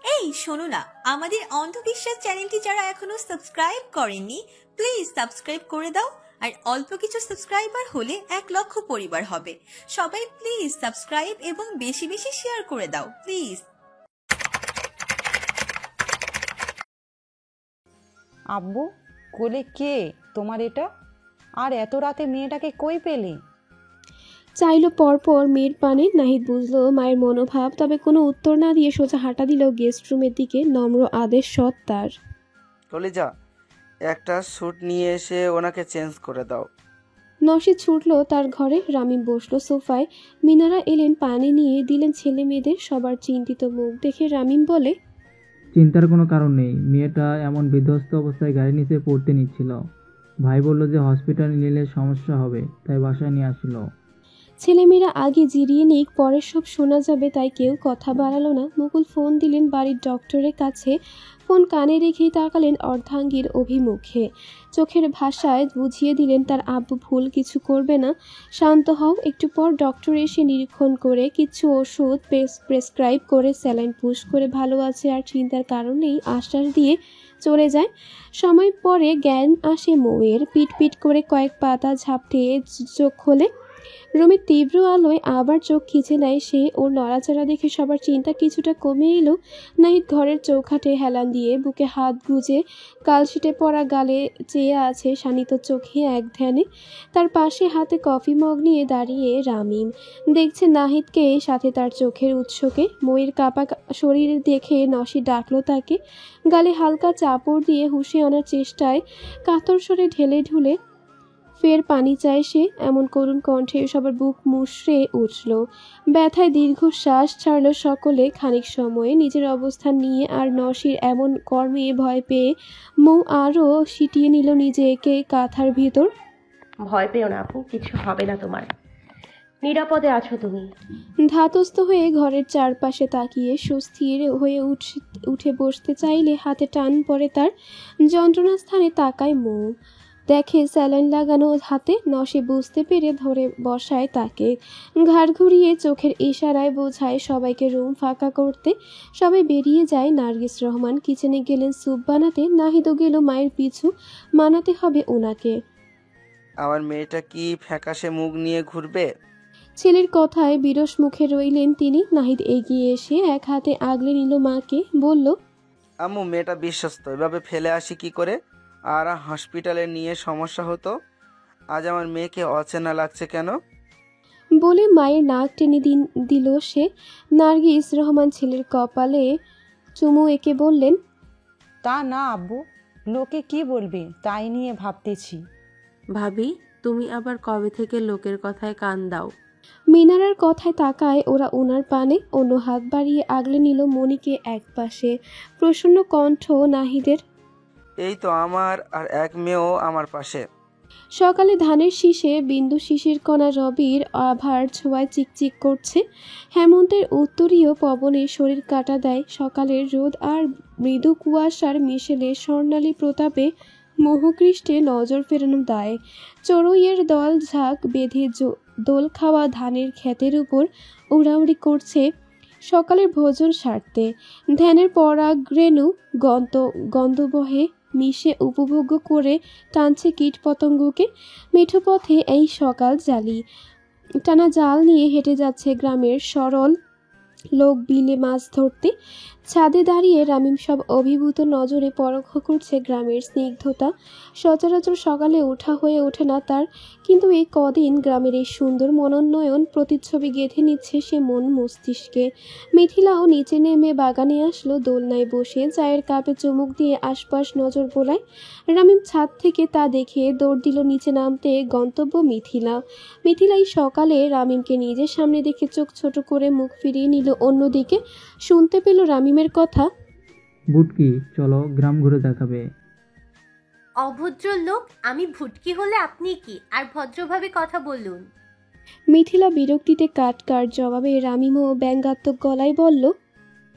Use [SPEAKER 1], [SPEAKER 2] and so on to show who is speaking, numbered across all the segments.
[SPEAKER 1] এই শোনো না, আমাদের অন্ধবিশ্বাস চ্যানেলটি যারা এখনো সাবস্ক্রাইব করেননি প্লিজ সাবস্ক্রাইব করে দাও। আর অল্প কিছু সাবস্ক্রাইবার হলে 1,00,000 পরিবার হবে। সবাই প্লিজ সাবস্ক্রাইব এবং বেশি বেশি শেয়ার করে দাও প্লিজ।
[SPEAKER 2] আব্বু, কোলে কে তোমার এটা? আর এত রাতে মেয়েটাকে কই পেলে?
[SPEAKER 3] চাইলো পরপর মেয়ের পানে। নাহিদ বুঝলো মায়ের মনোভাব, তবে কোনো উত্তর না দিয়ে সোজা হাঁটা দিল গেস্ট রুমের দিকে। নম্র আদেশ সৎ তার।
[SPEAKER 4] কলিজা, একটা স্যুট নিয়ে এসে ওনাকে চেঞ্জ করে দাও।
[SPEAKER 3] নসিদ ছুটল তার ঘরে। রামিম বসলো সোফায়। মিনারা এলেন পানি নিয়ে, দিলেন ছেলে মেয়েদের। সবার চিন্তিত মুখ দেখে রামিম বলে,
[SPEAKER 5] চিন্তার কোনো কারণ নেই, মেয়েটা এমন বিধ্বস্ত অবস্থায় গাড়ি নিচে পড়তে নিচ্ছিল। ভাই বলল যে হসপিটালে নিলে সমস্যা হবে, তাই বাসায় নিয়ে আসলো।
[SPEAKER 3] ছেলেমেয়েরা আগে জিরিয়ে নিক, পরে সব শোনা যাবে, তাই কেউ কথা বাড়ালো না। মুকুল ফোন দিলেন বাড়ির ডক্টরের কাছে। ফোন কানে রেখেই তাকালেন অর্ধাঙ্গীর অভিমুখে। চোখের ভাষায় বুঝিয়ে দিলেন তার আব্বু ভুল কিছু করবে না, শান্ত হও। একটু পর ডক্টর এসে নিরীক্ষণ করে কিছু ওষুধ প্রেসক্রাইব করে স্যালাইন পুশ করে ভালো আছে আর চিন্তার কারণ নেই আশ্বাস দিয়ে চলে যায়। সময় পরে জ্ঞান আসে মৌয়ের। পিট পিট করে কয়েক পাতা ঝাপটে চোখ খোলে। রুমের তীব্র আলোয় আবার চোখ খিচে নেয় সে। ওর নড়াচড়া দেখে সবার চিন্তা কিছুটা কমে এলো। নাহিদ ঘরের চৌখাটে হেলান দিয়ে বুকে হাত গুজে কালশিটে পড়া গালে চেয়ে আছে শানিত চোখে এক ধ্যানে। তার পাশে হাতে কফি মগ নিয়ে দাঁড়িয়ে রামিম দেখছে নাহিদকে, সাথে তার চোখের উৎসকে। ময়ের কাপা শরীর দেখে নসি ডাকলো তাকে। গালে হালকা চাপড় দিয়ে হুঁশে আনার চেষ্টায় কাতর স্বরে ঢেলে ঢুলে ফের পানি চায় সে। এমন করুণ কণ্ঠে সবার বুক মুষড়ে উঠল। ব্যথায় দীর্ঘশ্বাস ছাড়ল সকলে। খানিক সময়ে নিজের অবস্থান নিয়ে আর নসির এমন কর্মে ভয় পেয়ে মৌ আরও সিটিয়ে নিল নিজেকে কাঁথার ভিতর।
[SPEAKER 6] ভয় পেও না আপু, কিছু হবে না তোমার, নিরাপদে আছো তুমি।
[SPEAKER 3] ধাতস্থ হয়ে ঘরের চারপাশে তাকিয়ে সুস্থির হয়ে উঠে বসতে চাইলে হাতে টান পড়ে তার। যন্ত্রণা স্থানে তাকায় মৌ, দেখে স্যালাইন লাগানো হাতে। নসে বুঝতে পেরে ধরে বসায় তাকে। ঘাড় ঘুরিয়ে চোখের ইশারায় বোঝায় সবাইকে রুম ফাঁকা করতে। সবাই বেরিয়ে যায়। নার্গিস রহমান কিচেনে গেলেন স্যুপ বানাতে। নাহিদও গেল মায়ের পিছু, মানাতে হবে ওনাকে।
[SPEAKER 4] আমার মেয়েটা কি ফ্যাকাশে মুখ নিয়ে ঘুরবে?
[SPEAKER 3] ছেলের কথায় বিরস মুখে রইলেন তিনি। নাহিদ এগিয়ে এসে এক হাতে আগলে নিল মাকে, বলল,
[SPEAKER 4] আম্মু, মেয়েটা বিশ্বস্ত, এভাবে ফেলে আসি কি করে? আর হসপিটালে নিয়ে সমস্যা হতো। আজ আমার মেয়েকে অচেনা লাগছে কেন?
[SPEAKER 3] বলে মায়ের নাক টেনে দিল সে। নার্গিস রহমান ছেলের কপালে চুমু এঁকে বললেন,
[SPEAKER 2] তা না আব্বু, লোকে কি বলবে তাই নিয়ে ভাবতেছি।
[SPEAKER 7] ভাবি, তুমি আবার কবে থেকে লোকের কথায় কান দাও?
[SPEAKER 3] মিনারার কথায় তাকায় ওরা ওনার পানে। অন্য হাত বাড়িয়ে আগলে নিল মনিকে একপাশে। প্রসন্ন কণ্ঠ নাহিদের,
[SPEAKER 4] এই তো আমার আর এক মেয়েও আমার পাশে।
[SPEAKER 3] সকালে ধানের শীষে বিন্দু শিশির কণা রবির আভার ছোঁয়ায় চিকচিক করছে। হেমন্তের উত্তরীয় পবনে শরীর কাটা দেয়। সকালের রোদ আর মৃদু কুয়াশার মিশেলে স্বর্ণালী প্রতাপে মোহকৃষ্টে নজর ফেরানো দায়। চড়ুইয়ের দল ঝাঁক বেঁধে দোল খাওয়া ধানের ক্ষেতের উপর উড়াউড়ি করছে সকালের ভোজন সারতে। ধ্যানের পরাগরেণু গন্ধবহে মিশে উপভোগ্য করে টানছে কীট পতঙ্গকে। মিঠো পথে এই সকাল জালি টানা জাল নিয়ে হেঁটে যাচ্ছে গ্রামের সরল লোক বিলে মাছ ধরতে। ছাদে দাঁড়িয়ে রামিম সব অভিভূত নজরে পরখ করছে গ্রামের স্নিগ্ধতা। সচরাচর সকালে ওঠা হয়ে ওঠে না তার, কিন্তু এই কদিন গ্রামের এই সুন্দর মনোন্নয়ন প্রতিচ্ছবি গেঁথে নিচ্ছে সে মন মস্তিষ্কে। মিথিলাও নিচে নেমে বাগানে আসলো। দোলনায় বসে চায়ের কাপে চুমুক দিয়ে আশপাশ নজর বোলায়। রামিম ছাদ থেকে তা দেখে দৌড় দিল নিচে নামতে। গন্তব্য মিথিলা। মিথিলা এই সকালে রামিমকে নিজের সামনে দেখে চোখ ছোট করে মুখ ফিরিয়ে নিল অন্যদিকে। শুনতে পেল রামিমের কথা,
[SPEAKER 5] বুটকি, চলো গ্রাম ঘুরে দেখাবে।
[SPEAKER 8] অভদ্র লোক, আমি ভুটকি হলে আপনি কি? আর ভদ্রভাবে কথা বলুন।
[SPEAKER 3] মিথিলা বিরক্তিতে কাট জবাবে রামিমও ব্যঙ্গাত্মক গলায় বলল,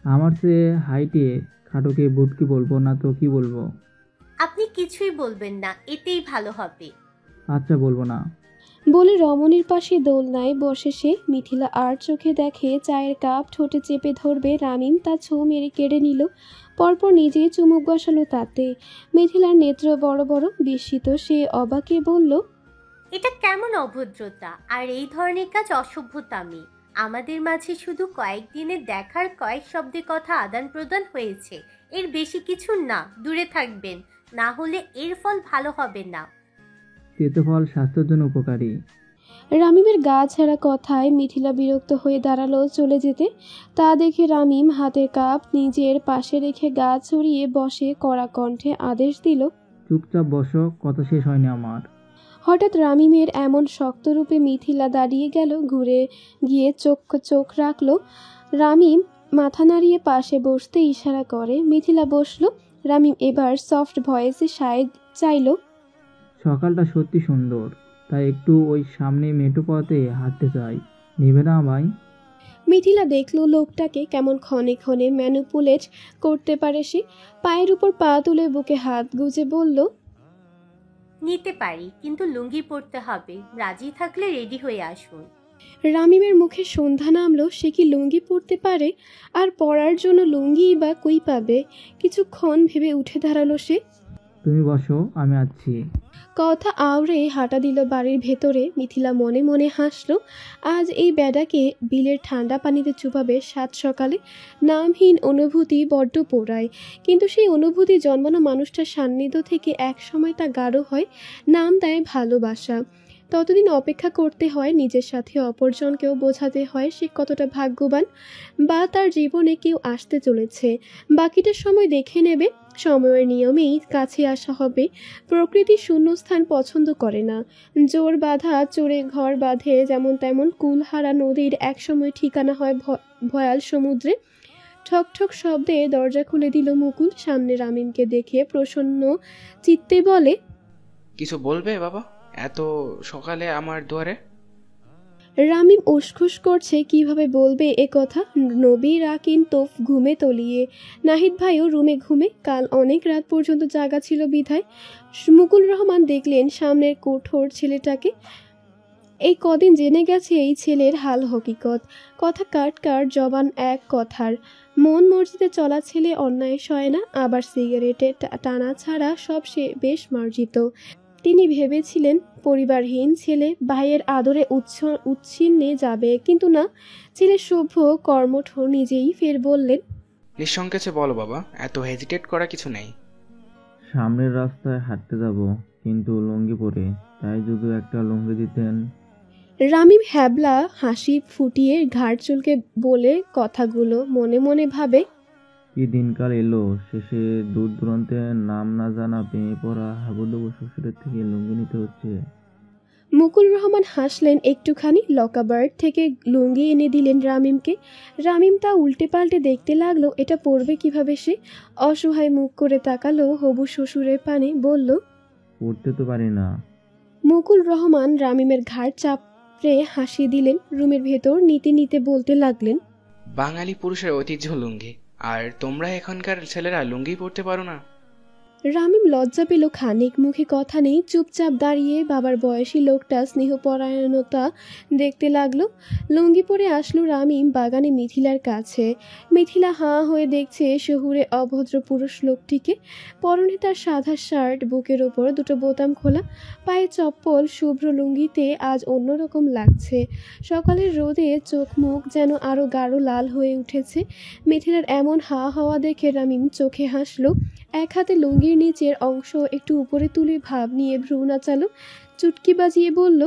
[SPEAKER 5] আমার চেয়ে হাইটে খাটোকে বুটকি বলবো না তো কি বলবো?
[SPEAKER 8] আপনি কিছুই বলবেন না, এতেই ভালো হবে।
[SPEAKER 5] আচ্ছা, বলবো না।
[SPEAKER 3] বলে রমণীর পাশে দোলনায় বসে সে। মিথিলা আর চোখে দেখে চায়ের কাপ ঠোঁটে চেপে ধরবে, রামিম তা ছো মেরে কেড়ে নিল। পরপর নিজে চুমুক বসালো তাতে। মিথিলার নেত্র বড় বড়, বিস্মিত সে অবাকে বলল,
[SPEAKER 8] এটা কেমন অভদ্রতা আর এই ধরনের কাজ অসভ্যতামি। আমাদের মাঝে শুধু কয়েকদিনের দেখার কয়েক শব্দে কথা আদান প্রদান হয়েছে, এর বেশি কিছু না। দূরে থাকবেন, না হলে এর ফল ভালো হবে না।
[SPEAKER 5] তেতো ফল স্বাস্থ্যের জন্য উপকারী।
[SPEAKER 3] রামিমের গা ছাড়া কথায় মিথিলা বিরক্ত হয়ে দাঁড়ালো চলে যেতে। তা দেখে রামিম হাতের কাপ নিজের পাশে রেখে গা ছড়িয়ে বসে কড়া কণ্ঠে আদেশ দিল,
[SPEAKER 5] চুপচাপ বসো, কথা শেষ হয়নি আমার।
[SPEAKER 3] হঠাৎ রামিমের এমন শক্ত রূপে মিথিলা দাঁড়িয়ে গেল, ঘুরে গিয়ে চোখ রাখলো। রামিম মাথা নাড়িয়ে পাশে বসতে ইশারা করে। মিথিলা বসলো। রামিম এবার সফট ভয়েসে সায় চাইল,
[SPEAKER 5] সকালটা সত্যি সুন্দর, তাই একটু ওই সামনে মেঠো পথে হাঁটতে চাই, নেবে না ভাই?
[SPEAKER 3] মিথিলা দেখলো লোকটাকে কেমন ক্ষণে ক্ষণে ম্যানুপুলেট করতে পারে সে। পায়ের উপর পা তুলে বুকে হাত গুজে বলল,
[SPEAKER 8] নিতে পারি, কিন্তু লুঙ্গি পরতে হবে। রাজি থাকলে রেডি হয়ে আসুন।
[SPEAKER 3] রামিমের মুখে সন্ধ্যা নামলো। সে কি লুঙ্গি পরতে পারে? আর পরার জন্য লুঙ্গি বা কই পাবে? কিছুক্ষণ ভেবে উঠে দাঁড়ালো সে।
[SPEAKER 5] তুমি বসো, আমি আসছি।
[SPEAKER 3] কথা আওড়ে হাঁটা দিল বাড়ির ভেতরে। মিথিলা মনে মনে হাসলো। আজ এই বেডাকে বিলের ঠান্ডা পানিতে চুপাবে সাত সকালে। নামহীন অনুভূতি বড্ড পোড়ায়, কিন্তু সেই অনুভূতি জন্মানো মানুষটার সান্নিধ্য থেকে এক সময় তা গাঢ় হয়। নাম দেয় ভালোবাসা। ততদিন অপেক্ষা করতে হয়, নিজের সাথে অপরজনকেও বোঝাতে হয় সে কতটা ভাগ্যবান, বা তার জীবনে কেউ আসতে চলেছে। বাকিটা সময় দেখে নেবে, সময়ের নিয়মেই কাছে আসা হবে। প্রকৃতি শূন্যস্থান পছন্দ করে না। জোর বাঁধা চোরে ঘর বাঁধে যেমন তেমন, কুলহারা নদীর একসময় ঠিকানা হয় ভয়াল সমুদ্রে। ঠক ঠক শব্দে দরজা খুলে দিল মুকুল। সামনে রামিমকে দেখে প্রসন্ন চিত্তে বলে,
[SPEAKER 9] কিছু বলবে বাবা এত সকালে আমার দুয়ারে?
[SPEAKER 3] রামিম উসখুস করছে, কিভাবে বলবে এ কথা। নবী রাকিন তোফ ঘুমে তলিয়ে, নাহিদ ভাইও রুমে ঘুমে। কাল অনেক রাত পর্যন্ত জাগা ছিল বিধায়। মুকুল রহমান দেখলেন সামনের কঠোর ছেলেটাকে। এই কদিন জেনে গেছে এই ছেলের হাল হকিকত। কথা কাট জবান এক কথার। মন মর্জিতে চলা ছেলে, অন্যায় সয় না, আবার সিগারেটে টানা ছাড়া সব সে বেশ মার্জিত। তিনি ভেবেছিলেন পরিবারহীন ছেলে, ভাইয়ের আদরে উচ্ছিন্নে যাবে, কিন্তু না, ছেলে সভ্য কর্মঠ নিজেই ফের বললেন,
[SPEAKER 9] নিঃসংকোচে বলো বাবা, এত হেজিটেট করা কিছু নেই।
[SPEAKER 5] সামনের রাস্তায় হাঁটতে যাব, কিন্তু লুঙ্গি পরে, তাই যদি একটা লুঙ্গি দিতেন।
[SPEAKER 3] রামিম হ্যাবলা হাসি ফুটিয়ে ঘাড় চুলকে বলে কথাগুলো। মনে মনে ভাবে,
[SPEAKER 5] কি দিনকাল এলো, শেষে দূর দূরান্তে নাম না জানা পেয়ে পড়া হাবুডুবু শ্বশুরের থেকে লুঙ্গি নিতে হচ্ছে।
[SPEAKER 3] মুকুল রহমান হাসলেন একটুখানি। লকাবার্ড থেকে লুঙ্গি এনে দিলেন রামিমকে। রামিম তা উল্টে পাল্টে দেখতে লাগলো, এটা পরবে কিভাবে সে। অসহায় মুখ করে তাকালো হবু শ্বশুরের পানে, বলল,
[SPEAKER 5] পড়তে তো পারি না।
[SPEAKER 3] মুকুল রহমান রামিমের ঘাড় চাপড়ে হাসি দিলেন। রুমের ভেতর নিতে নিতে বলতে লাগলেন,
[SPEAKER 9] বাঙালি পুরুষের ঐতিহ্য লুঙ্গি, আর তোমরা এখনকার ছেলেরা লুঙ্গি পরতে পারো না?
[SPEAKER 3] রামিম লজ্জা পেল খানিক। মুখে কথা নেই, চুপচাপ দাঁড়িয়ে বাবার বয়সী লোকটা স্নেহপরায়ণতা দেখতে লাগলো। লুঙ্গি পরে আসলো রামিম বাগানে মিথিলার কাছে। মিথিলা হাঁ হয়ে দেখছে শহুরে অভদ্র পুরুষ লোকটিকে। পরনে তার সাদা শার্ট, বুকের ওপর দুটো বোতাম খোলা, পায়ে চপ্পল। শুভ্র লুঙ্গিতে আজ অন্যরকম লাগছে। সকালের রোদে চোখ মুখ যেন আরো গাঢ় লাল হয়ে উঠেছে। মিথিলার এমন হা হওয়া দেখে রামিম চোখে হাসলো। এক হাতে লুঙ্গির নিচের অংশ একটু উপরে তুলে ভাব নিয়ে ভ্রু নাচালো, চুটকি বাজিয়ে বলল,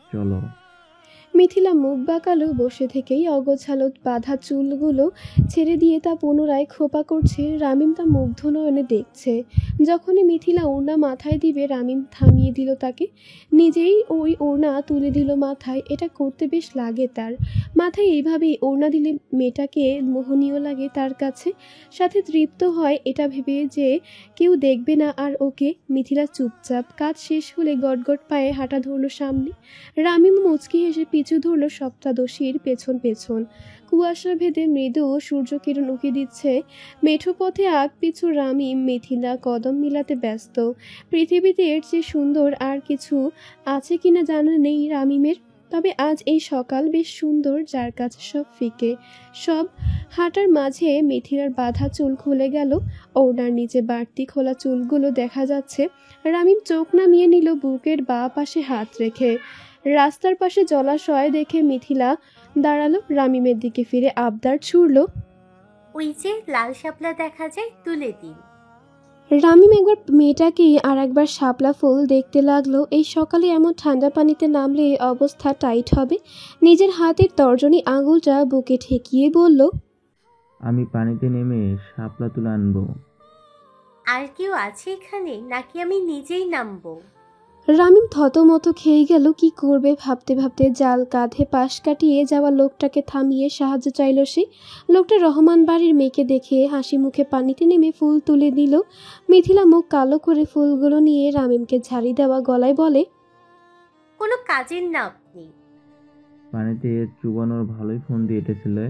[SPEAKER 5] চলো।
[SPEAKER 3] মিথিলা মুখ বাঁকালো। বসে থেকেই অগোছালো বাঁধা চুলগুলো ছেড়ে দিয়ে তা পুনরায় খোপা করছে। রামিম তা মুগ্ধ নয়নে দেখছে। যখনই মিথিলা ওড়না মাথায় দিবে, রামিম থামিয়ে দিল তাকে। নিজেই ওই ওড়না তুলে দিল মাথায়। এটা করতে বেশ লাগে তার। মাথায় এইভাবেই ওড়না দিলে মেয়েটাকে মোহনীয় লাগে তার কাছে, সাথে তৃপ্ত হয় এটা ভেবে যে কেউ দেখবে না আর ওকে। মিথিলা চুপচাপ। কাজ শেষ হলে গটগট পায়ে হাঁটা ধরল সামনে। রামিম মুচকি হেসে পিছু ধরল সপ্তাদশীর পেছন পেছন। কুয়াশা ভেদে মৃদু সূর্যকিরণ উকি দিচ্ছে। মেঠো পথে আগ পিছু রামিম মিথিলা কদম মিলাতে ব্যস্ত। পৃথিবীতে এর চেয়ে সুন্দর আর কিছু আছে কিনা জানা নেই রামিমের। তবে আজ এই সকাল বেশ সুন্দর, যার কাছে সব ফিকে। সব হাঁটার মাঝে মিথিলার বাঁধা চুল খুলে গেল। ওড়নার নিচে বাড়তি খোলা চুলগুলো দেখা যাচ্ছে। রামিম চোখ নামিয়ে নিল বুকের বাঁ পাশে হাত রেখে। রাস্তার পাশে জলাশয় দেখে মিথিলা দাঁড়ালো, রামিমের দিকে ফিরে আবদার ছুড়ল,
[SPEAKER 8] ওই যে লাল শাপলা দেখা যায়, তুলে দিন।
[SPEAKER 3] রামিম একবার মেয়েটাকে আর একবার শাপলা ফুল দেখতে লাগলো। এই সকালে এমন ঠান্ডা পানিতে নামলে অবস্থা টাইট হবে। নিজের হাতের তর্জনী আঙুলটা বুকে ঠেকিয়ে বলল,
[SPEAKER 5] আমি পানিতে নেমে শাপলা তুলে আনবো।
[SPEAKER 8] আর কেউ আছে এখানে নাকি আমি নিজেই নামবো?
[SPEAKER 3] রামিম থতমত খেয়ে গেল। কি করবে ভাবতে ভাবতে জাল কাঁধে পাশ কাটিয়ে যাওয়া লোকটাকে থামিয়ে সাহায্য চাইল সে। লোকটা রহমান বাড়ির মেয়েকে দেখে হাসি মুখে পানিতে নেমে ফুল তুলে দিল। মিথিলা মুখ কালো করে ফুলগুলো নিয়ে রামিমকে ঝাড়ি দেওয়া গলায় বলে,
[SPEAKER 8] কোনো কাজের না আপনি।
[SPEAKER 5] পানিতে চুবানোর ভালোই ফোন দিয়ে এঁটেছিলে।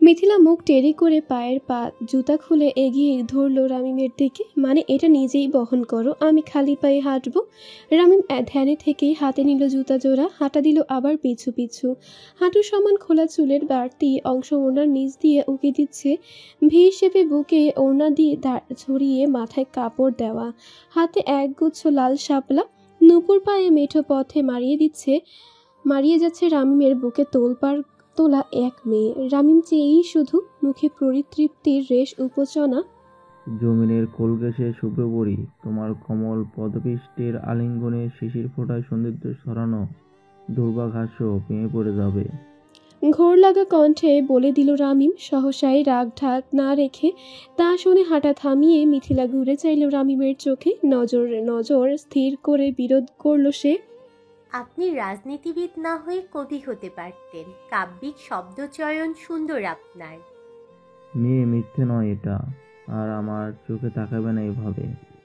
[SPEAKER 3] মিথিলা মুখ টেরি করে পায়ের জুতা খুলে এগিয়ে ধরল রামিমের দিকে। মানে এটা নিজেই বহন করো, আমি খালি পায়ে হাঁটবো। রামিম ধ্যানে থেকেই হাতে নিল জুতা জোড়া, হাঁটা দিল আবার পিছু পিছু। হাঁটুর সমান খোলা চুলের বাড়তি অংশ ওড়নার নিচ দিয়ে উকি দিচ্ছে। ভি শেপে বুকে ওড়না দিয়ে ছড়িয়ে মাথায় কাপড় দেওয়া, হাতে একগুচ্ছ লাল শাপলা। নুপুর পায়ে মেঠো পথে মারিয়ে যাচ্ছে রামিমের বুকে তোলা এক মেয়ে। রামিম চেয়েই শুধু, মুখে পরিতৃপ্তির রেশ উপচনা।
[SPEAKER 5] জমিনের কোলগেসে শুভ্রবরী, তোমার কমল পদপিষ্টের আলিঙ্গনে শিশির ফোটায় সৌন্দর্য ছড়ানো দুর্বাঘাস্য ভেঙে পড়ে যাবে।
[SPEAKER 3] ঘোর লাগা কণ্ঠে বলে দিল রামিম, সহসাই রাগ ঢাক না রেখে। তা শুনে হাঁটা থামিয়ে মিথিলা ঘুরে চাইল রামিমের চোখে। নজর স্থির করে বিরোধ করল সে,
[SPEAKER 8] আপনি রাজনীতিবিদ না হয়ে কবি হতে পারতেন। কাব্যিক শব্দচয়ন সুন্দর আপনার।
[SPEAKER 5] মেয়ে, মিথ্যে নয় এটা, আর আমার চোখে তাকাবে না এভাবে।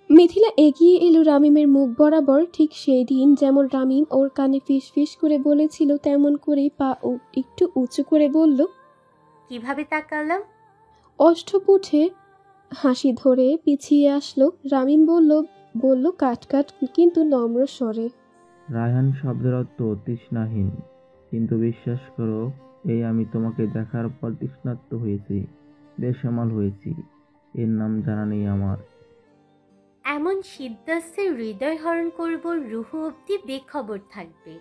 [SPEAKER 3] মিথিলা এগিয়ে এলো রামিমের মুখ বরাবর। ঠিক সেই দিন যেমন রামিম ওর কানে ফিস ফিস করে বলেছিল, তেমন করেই পা একটু উঁচু করে বলল,
[SPEAKER 8] কিভাবে তাকালাম?
[SPEAKER 3] অষ্টপুঠে হাসি ধরে পিছিয়ে আসলো। রামিম বলল কাট কিন্তু নম্র স্বরে,
[SPEAKER 5] রায়হান শব্দের অর্থ তৃষ্ণাহীন, কিন্তু বিশ্বাস করো, এই আমি তোমাকে দেখার পর তৃষ্ণার্ত হয়েছি, বেসামাল হয়েছি। এর নাম জানা নেই আমার।
[SPEAKER 8] এমন সিদ্ধাস্তে হৃদয় হরণ করব, রুহু অব্দি বেখবর থাকবে।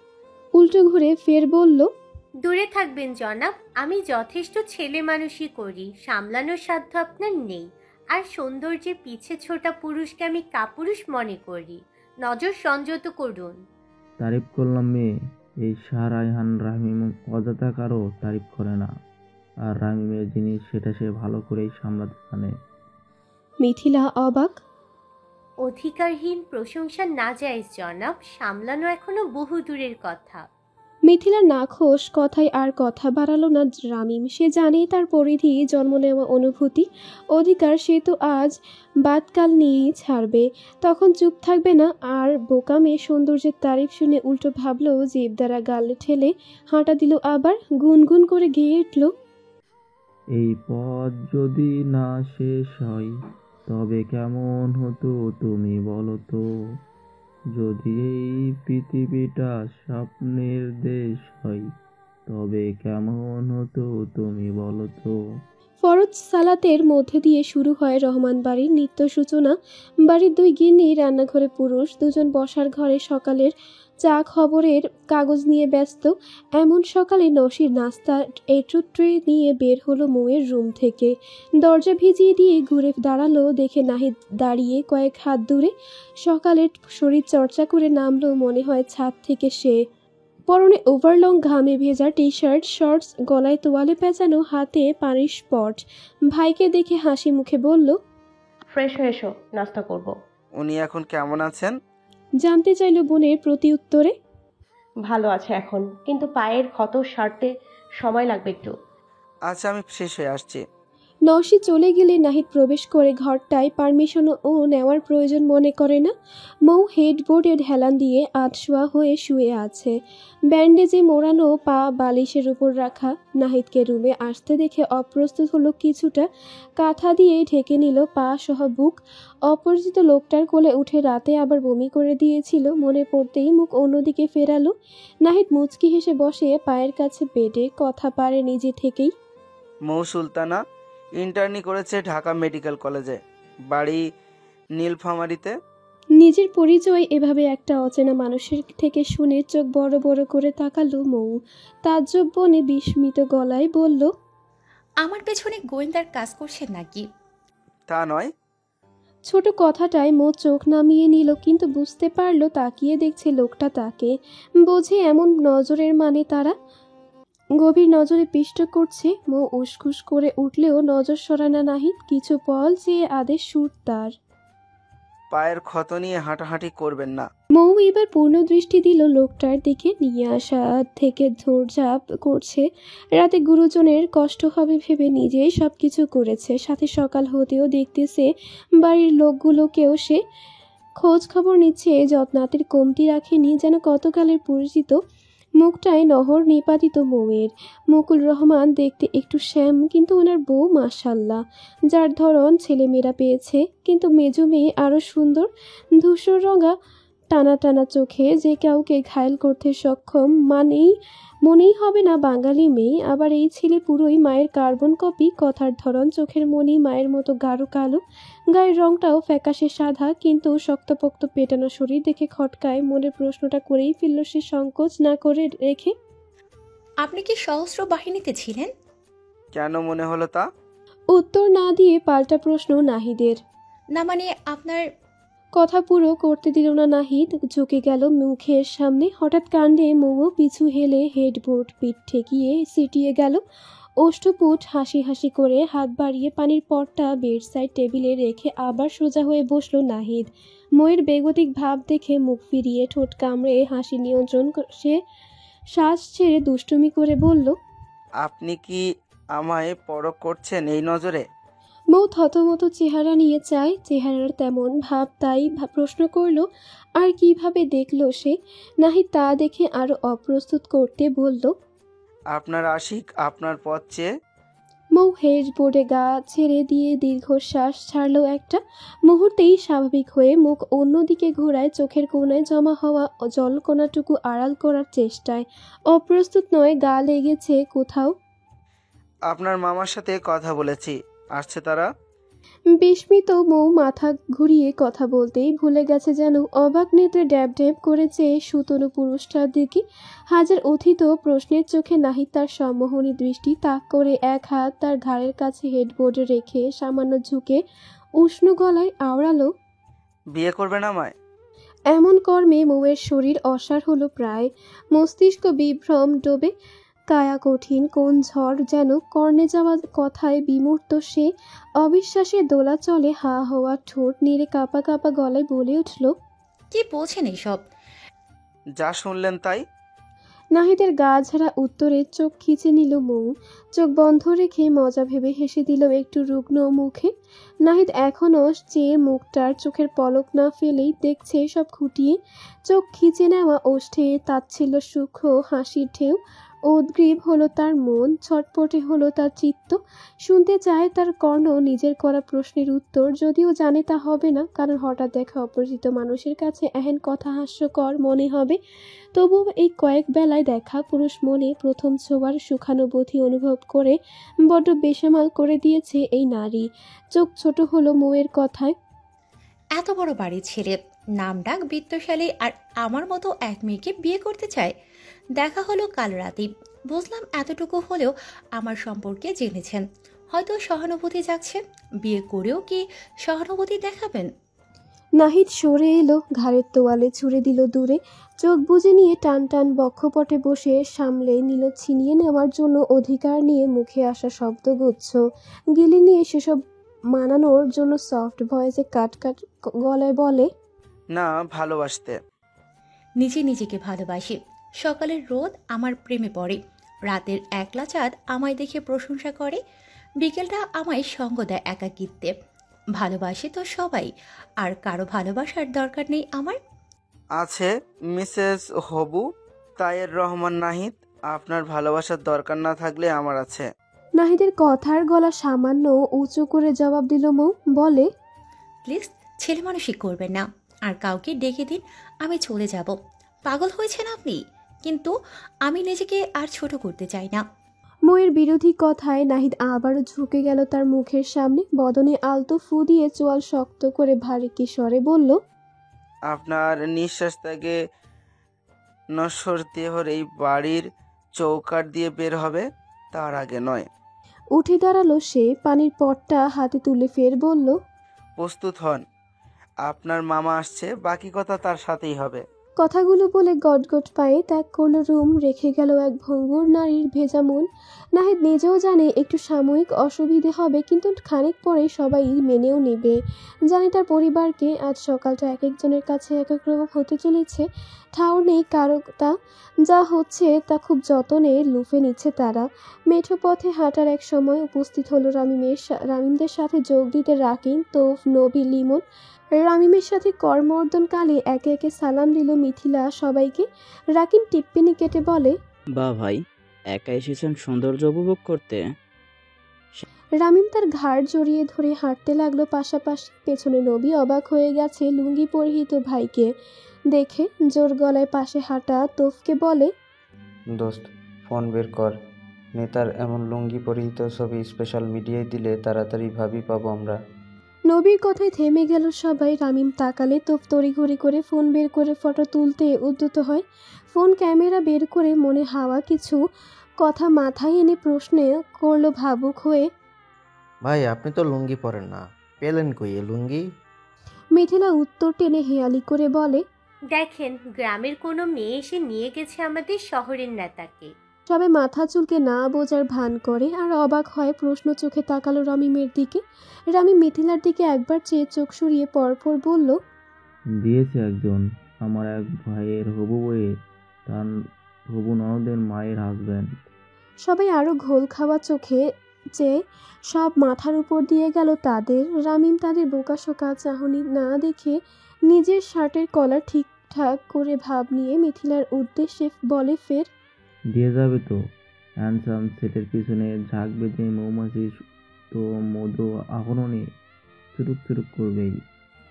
[SPEAKER 3] উল্টো ঘুরে ফের বলল,
[SPEAKER 8] দূরে থাকবেন জনাব, আমি যথেষ্ট ছেলে মানুষই করি, সামলানোর সাধ্য আপনার নেই। আর সৌন্দর্যের পিছে ছোটা পুরুষকে আমি কাপুরুষ মনে করি। নজর সংযত করুন।
[SPEAKER 5] তারিফ করলাম মেয়ে, এই শাহ রায়হান রাহিম অযথা কারো তারিফ করে না, আর রাহিমের জিনিস সেটা সে ভালো করেই সামলাতে জানে।
[SPEAKER 3] মিথিলা অবাক,
[SPEAKER 8] অধিকারহীন প্রশংসা নাজায়েজ জনাব, সামলানো এখনো বহু দূরের কথা।
[SPEAKER 3] মিথিলার নাখোশ কথায় আর কথা বাড়ালো না রামিম। সে জানে তার পরিধি, জন্ম নেওয়া অনুভূতি, অধিকার সে তো আজ বাদকাল নিয়েই ছাড়বে। তখন চুপ থাকবে না। আর বোকা মেয়ে সৌন্দর্যের তারিফ শুনে উল্টো ভাবলো, জিভ দ্বারা গালে ঠেলে হাঁটা দিল আবার। গুনগুন করে গেয়ে উঠল,
[SPEAKER 5] এই পথ যদি না শেষ হয় তবে কেমন হতো তুমি বলো তো, যদি এই পৃথিবীটা স্বপ্নের দেশ হয় তবে কেমন হতো তুমি বলো তো।
[SPEAKER 3] ফরজ সালাতের মধ্যে দিয়ে শুরু হয় রহমান বাড়ির নিত্য সূচনা। বাড়ির দুই গিন্নি, রান্নাঘরে পুরুষ দুজন বসার ঘরে সকালের চা খবরের কাগজ নিয়ে ব্যস্ত। এমন সকালে নসির নাস্তা ট্রে নিয়ে বের হলো মৌয়ের রুম থেকে। দরজা ভিজিয়ে দিয়ে ঘুরে দাঁড়ালো, দেখে নাহিদ দাঁড়িয়ে কয়েক হাত দূরে। সকালের শরীর চর্চা করে নামলো মনে হয় ছাদ থেকে সে। পরনে ওভারলং ঘামে ভেজা টি শার্ট, শর্টস, গলায় তোয়ালে পেঁচানো, হাতে পানির স্পট। ভাইকে দেখে হাসি মুখে বলল,
[SPEAKER 6] ফ্রেশ হয়ে এসো, নাস্তা করব।
[SPEAKER 4] উনি এখন কেমন আছেন?
[SPEAKER 3] জানতে চাইল বোনের প্রতি উত্তরে।
[SPEAKER 6] ভালো আছে এখন, কিন্তু পায়ের ক্ষত সারতে সময় লাগবে একটু।
[SPEAKER 4] আচ্ছা, আমি ফ্রেশ হয়ে আসছি।
[SPEAKER 3] নওশী চলে গেলে নাহিদ প্রবেশ করে ঘরটায় পারমিশনও নেওয়ার প্রয়োজন মনে করে না। মৌ হেডবোর্ডের হেলান দিয়ে আধশোয়া হয়ে শুয়ে আছে, ব্যান্ডেজে মোড়ানো পা বালিশের উপর রাখা। নাহিদকে রুমে আসতে দেখে অপ্রস্তুত হলো কিছুটা, কাঁথা দিয়ে ঢেকে নিল পা সহ বুক। অপরিচিত লোকটার কোলে উঠে রাতে আবার বমি করে দিয়েছিল মনে পড়তেই মুখ অন্যদিকে ফেরালো। নাহিদ মুচকি হেসে বসে পায়ের কাছে বেডে, কথা পারে নিজে থেকেই।
[SPEAKER 4] মৌ সুলতানা ইন্টার্নি করেছে ঢাকা মেডিকেল কলেজে, বাড়ি নীলফামারীতে।
[SPEAKER 3] নিজের পরিচয় এভাবে একটা অচেনা মানুষের থেকে শুনে চোখ বড় বড় করে তাকালো মৌ। তাজ্জব বনে বিস্মিত গলায় বলল,
[SPEAKER 1] আমার পেছনে গোয়েন্দার কাজ করছেন নাকি?
[SPEAKER 4] তা নয়।
[SPEAKER 3] ছোট কথাটায় মৌ চোখ নামিয়ে নিল, কিন্তু বুঝতে পারল তাকিয়ে দেখছে লোকটা তাকে। বোঝে এমন নজরের মানে তারা গভীর নজরে পিষ্ট করছে। মৌ উসখুস করে উঠলেও নজর সরানা নাহিদ। কিছু পল চেয়ে আদেশ সুর তার।
[SPEAKER 4] পায়ের ক্ষত নিয়ে হাঁটাহাঁটি করবেন না।
[SPEAKER 3] মৌ এবার পূর্ণ দৃষ্টি দিল লোকটার দিকে। নিয়ে আসা থেকে দৌড়ঝাঁপ করছে, রাতে গুরুজনের কষ্ট হবে ভেবে নিজেই সবকিছু করেছে, সাথে সকাল হতেও দেখতেছে বাড়ির লোকগুলোকেও সে খোঁজ খবর নিচ্ছে, যত্নাতের কমতি রাখেনি। যেন কতকালের পরিচিত মুখটায় নহর নিপাতিত মৌয়ের। মুকুল রহমান দেখতে একটু শ্যাম, কিন্তু ওনার বউ মাশাল্লাহ, যার ধরন ছেলেমেয়েরা পেয়েছে, কিন্তু মেজো মেয়ে আরও সুন্দর। ধূসর রঙা টানা টানা চোখে যে কাউকে ঘায়েল করতে সক্ষম, মনেই হবে না বাঙালি মেয়ে। আবার এই ছেলে পুরোই মায়ের কার্বন কপি, কথার ধরন, চোখের মনি মায়ের মতো গাঢ় কালো, গায়ের রংটাও ফ্যাকাশে সাদা, কিন্তু শক্তপোক্ত পেটানো শরীর দেখে খটকায়। মনের প্রশ্নটা করেই ফেলল সে সংকোচ না করে রেখে।
[SPEAKER 1] আপনি কি সহস্র বাহিনীতে ছিলেন?
[SPEAKER 4] কেন মনে হলো তা?
[SPEAKER 3] উত্তর না দিয়ে পাল্টা প্রশ্ন নাহিদের।
[SPEAKER 1] না মানে আপনার
[SPEAKER 3] কথা পুরো করতে দিল না নাহিদ, ঝুঁকে গেল মুখের সামনে। হঠাৎ কাণ্ডে মৌ পিছু হেলে হেডবোর্ড পিঠ ঠেকিয়ে সিটিয়ে গেল। ওষ্ঠপুট হাসি হাসি করে হাত বাড়িয়ে পানির পটটা বেড সাইড টেবিলে রেখে আবার সোজা হয়ে বসলো নাহিদ। মৌয়ের বেগতিক ভাব দেখে মুখ ফিরিয়ে ঠোঁট কামড়ে হাসি নিয়ন্ত্রণ সে শ্বাস ছেড়ে দুষ্টুমি করে বলল,
[SPEAKER 4] আপনি কি আমায় পরখ করছেন এই নজরে?
[SPEAKER 3] মৌ থতমত চেহারা নিয়ে চায়, চেহারার তেমন ভাব, তাই প্রশ্ন করল। আর কিভাবে দেখলো সে? নাহিদ তা দেখে আরো অপ্রস্তুত করতে বলল,
[SPEAKER 4] আপনার আশিক আপনার পথ চেয়ে।
[SPEAKER 3] মৌ হেডবোর্ডে গা ছেড়ে দিয়ে দীর্ঘশ্বাস ছাড়লো একটা। মুহূর্তেই স্বাভাবিক হয়ে মুখ অন্যদিকে ঘোরায়, চোখের কোণায় জমা হওয়া জলকণাটুকু আড়াল করার চেষ্টায়। অপ্রস্তুত নয়, গা লেগেছে কোথাও।
[SPEAKER 4] আপনার মামার সাথে কথা বলেছি, আসছে তারা।
[SPEAKER 3] বিস্মিত মৌ মাথা ঘুরিয়ে কথা বলতেই ভুলে গেছে, যেন অবাক নেত্রে ড্যাব ড্যাব করেছে সুতনু পুরুষটার দিকে। হাজার অথিত প্রশ্নের চোখে নাহিদ তার সম্মোহনী দৃষ্টি তাক করে এক হাত তার ঘাড়ের কাছে হেডবোর্ডে রেখে সামান্য ঝুঁকে উষ্ণ গলায় আওড়ালো,
[SPEAKER 4] বিয়ে করবেন আমায়?
[SPEAKER 3] এমন কর্মে মৌয়ের শরীর অসাড় হলো প্রায়। মস্তিষ্ক বিভ্রম ডোবে, কায়া কঠিন, কোন ঝড় যেন কর্ণে যাওয়া কথায় বিমূর্ত সে। অবিশ্বাসে দোলা চলে হা হওয়া ঠোঁট নেড়ে কাঁপা কাঁপা গলায় বলে উঠল,
[SPEAKER 1] কি বলছেন এইসব?
[SPEAKER 4] যা শুনলেন তাই।
[SPEAKER 3] নাহিদের গা ঝাড়া উত্তরে চোখ খিচে নিল মৌ। চোখ বন্ধ রেখে মজা ভেবে হেসে দিল একটু রুগ্ন মুখে। নাহিদ এখনও চেয়ে মুখটার চোখের পলক না ফেলেই দেখছে সব খুঁটিয়ে। চোখ খিচে নেওয়া ওষ্ঠে তাচ্ছিল্য সূক্ষ্ম হাসির ঢেউ। উদ্গ্রীব হলো তার মন, ছটপটে হলো তার চিত্ত। শুনতে চায় তার কর্ণ নিজের করা প্রশ্নের উত্তর, যদিও জানে তা হবে না, কারণ হঠাৎ দেখা অপরিচিত মানুষের কাছে এহেন কথা হাস্যকর মনে হবে। তবুও এই কয়েক বেলায় দেখা পুরুষ মনে প্রথম ছোঁয়ার সুখানুভূতি অনুভব করে বড্ড বেসামাল করে দিয়েছে এই নারী। চোখ ছোট হলো মৌয়ের কথায়।
[SPEAKER 1] এত বড় বাড়ির ছেলে, নাম ডাক বিত্তশালী, আর আমার মতো এক মেয়েকে বিয়ে করতে চায়। দেখা হলো কাল রাতেই, বুঝলাম এতটুকু হলেও আমার সম্পর্কে জেনেছেন, হয়তো সহানুভূতি যাচ্ছে। বিয়ে করেও কি সহানুভূতি দেখাবেন?
[SPEAKER 3] নাহিদ সরে এলো, ঘাড়ের তোয়ালে ছুঁড়ে দিল দূরে। চোখ বুজে নিয়ে টান টান বক্ষপটে বসে সামলে নিল ছিনিয়ে নেওয়ার জন্য অধিকার নিয়ে মুখে আসা শব্দগুচ্ছ। গিলে নিয়ে সেসব মানানোর জন্য সফট ভয়েসে কাট কাট গলায় বলে,
[SPEAKER 4] না, ভালোবাসতে।
[SPEAKER 1] নিজে নিজেকে ভালোবাসি। সকালের রোদ আমার প্রেমে পড়ে, রাতের একলা চাঁদ আমায় দেখে প্রশংসা করে।
[SPEAKER 10] বিকেলটা আমায় সঙ্গ দেয় একাকিত্বে। ভালোবাসে তো সবাই, আর কারো ভালোবাসার দরকার নেই আমার।
[SPEAKER 4] আছে মিসেস হবু তায়ের রহমান নাহিদ, আপনার ভালোবাসার দরকার না থাকলে আমার আছে।
[SPEAKER 3] নাহিদের কথার গলা সামান্য উঁচু করে জবাব দিল মৌ। বলে,
[SPEAKER 10] প্লিজ ছেলে মানুষই করবেন না, আর কাউকে ডেকে দিন, আমি চলে যাব। পাগল হয়েছেন আপনি, কিন্তু আমি নিজেকে আর ছোট করতে চাই না।
[SPEAKER 3] মৌয়ের বিরোধী কথায় নাহিদ আবারও ঝুঁকে গেল তার মুখের সামনে। বদনে আলতো ফু দিয়ে চোয়াল শক্ত করে ভারী কিশোরে বলল,
[SPEAKER 4] আপনার নিঃশ্বাস ত্যাগে নশ্বর দেহর এই বাড়ির চৌকাঠ দিয়ে বের হবে, তার আগে নয়।
[SPEAKER 3] উঠে দাঁড়ালো সে, পানির পটটা হাতে তুলে ফের বলল,
[SPEAKER 4] প্রস্তুত হন, আপনার মামা আসছে, বাকি কথা তার সাথেই হবে।
[SPEAKER 3] কথাগুলো বলে গটগট পায়ে ত্যাগ করলো রুম। রেখে গেল এক ভঙ্গুর নারীর ভেজা মন। নাহিদ নিজেও জানে একটু সাময়িক অসুবিধে হবে, কিন্তু খানিক পরে সবাই মেনেও নেবে। জানে তার পরিবারকে আজ সকালটা এক একজনের কাছে এক এক রকম হতে চলেছে। ঠাউর নেই কারো তা, যা হচ্ছে তা খুব যতনে লুফে নিচ্ছে তারা। মেঠো পথে হাঁটার এক সময় উপস্থিত হলো রামিমদের সাথে যোগ দিতে রাকিন, তোফ, নবী, লিমন। রামিমের সাথে করমর্দনকালে একে একে সালাম দিল মিথিলা সবাইকে। রাকিন টিপ্পিনি কেটে বলে,
[SPEAKER 11] বা ভাই, একা এসেছেন সৌন্দর্য উপভোগ করতে?
[SPEAKER 3] রামিম তার ঘাড় জড়িয়ে ধরে হাঁটতে লাগলো পাশাপাশি। পেছনে নবী অবাক হয়ে গেছে লুঙ্গি পরিহিত ভাইকে দেখে। জোর গলায় পাশে হাঁটা তোফকে বলে,
[SPEAKER 12] দোস্ত ফোন বের কর, নেতার এমন লুঙ্গি পরিহিত ছবি স্পেশাল মিডিয়ায় দিলে তাড়াতাড়ি ভাবি পাবো আমরা।
[SPEAKER 3] নবীর কথায় থেমে গেল সবাই। রামিম তাকালে তোফ তড়িঘড়ি করে ফোন বের করে ফটো তুলতে উদ্যত হয়। ফোন ক্যামেরা বের করে মনে হাওয়া কিছু কথা মাথায় এনে প্রশ্নে করলো ভাবুক হয়ে,
[SPEAKER 13] ভাই আপনি তো লুঙ্গি পরেন না, পেলেন কই এ লুঙ্গি?
[SPEAKER 3] মিথিলা উত্তর টেনে হেয়ালি করে বলে,
[SPEAKER 8] দেখেন, গ্রামের কোনো মেয়ে এসে নিয়ে গেছে আমাদের শহরের নেতাকে।
[SPEAKER 3] সবাই মাথা চুলকে না বোঝার ভান করে আর অবাক হয়। প্রশ্ন চোখে তাকালো রামিমের দিকে। রামিম মিথিলার দিকে একবার চেয়ে চোখ সরিয়ে পরপর বলল,
[SPEAKER 5] দিয়েছে একজন, আমার এক ভাইয়ের হবু বইয়ে, তার হবু ননদের মায়ের হাজব্যান্ড।
[SPEAKER 3] সবাই আরো ঘোল খাওয়া চোখে চেয়ে সব মাথার উপর দিয়ে গেল তাদের। রামিম তাদের বোকাশোকা চাহনি না দেখে নিজের শার্টের কলার ঠিকঠাক করে ভাব নিয়ে মিথিলার উদ্দেশ্যে বলে ফের,
[SPEAKER 5] দিয়ে যাবে তো। হ্যান্ডসাম সেটের পিছনে ঝাঁক বেঁধে মৌমাছি তো মধু আহরণে চুরুক চুরুক করবেই।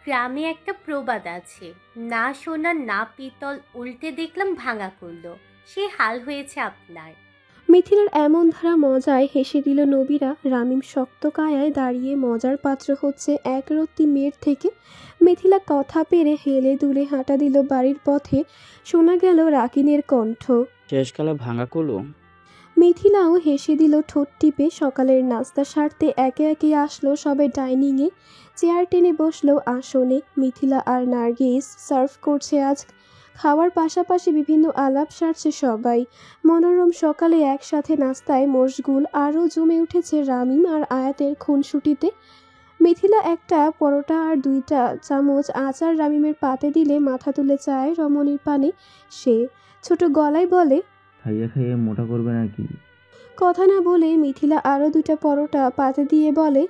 [SPEAKER 8] গ্রামে একটা প্রবাদ আছে, না সোনা না পিতল উল্টে দেখলাম ভাঙা করলো। সে হাল হয়েছে আপনার।
[SPEAKER 3] মিথিলার এমন ধারা মজায় হেসে দিল নবীরা। রামিম শক্ত কায়ায় দাঁড়িয়ে মজার পাত্র হচ্ছে এক রত্তি মেয়ের থেকে। মিথিলা কথা পেরে হেলে দুলে হাঁটা দিল বাড়ির পথে। শোনা গেল রাকিনের কণ্ঠ,
[SPEAKER 11] শেষকালে ভাঙা কলু।
[SPEAKER 3] মিথিলাও হেসে দিল ঠোঁট টিপে। সকালের নাস্তা সারতে একে একে আসলো সবাই ডাইনিংয়ে। চেয়ার টেনে বসলো আসনে। মিথিলা আর নার্গিস সার্ভ করছে আজ। খাওয়ার পাশাপাশি বিভিন্ন আলাপ সারছে সবাই। মনোরম সকালে একসাথে নাস্তায় মশগুল। আরও জমে উঠেছে রামিম আর আয়াতের খুনসুটিতে। মিথিলা একটা পরোটা আর 2টা চামচ আচার রামিমের পাতে দিলে মাথা তুলে চায় রমণীর পানে। সে ছোট গলায় বলে,
[SPEAKER 5] খাইয়ে খাইয়ে মোটা করবে নাকি?
[SPEAKER 3] কথা না বলে মিথিলা আরও 2টা পরোটা পাতে দিয়ে বলে,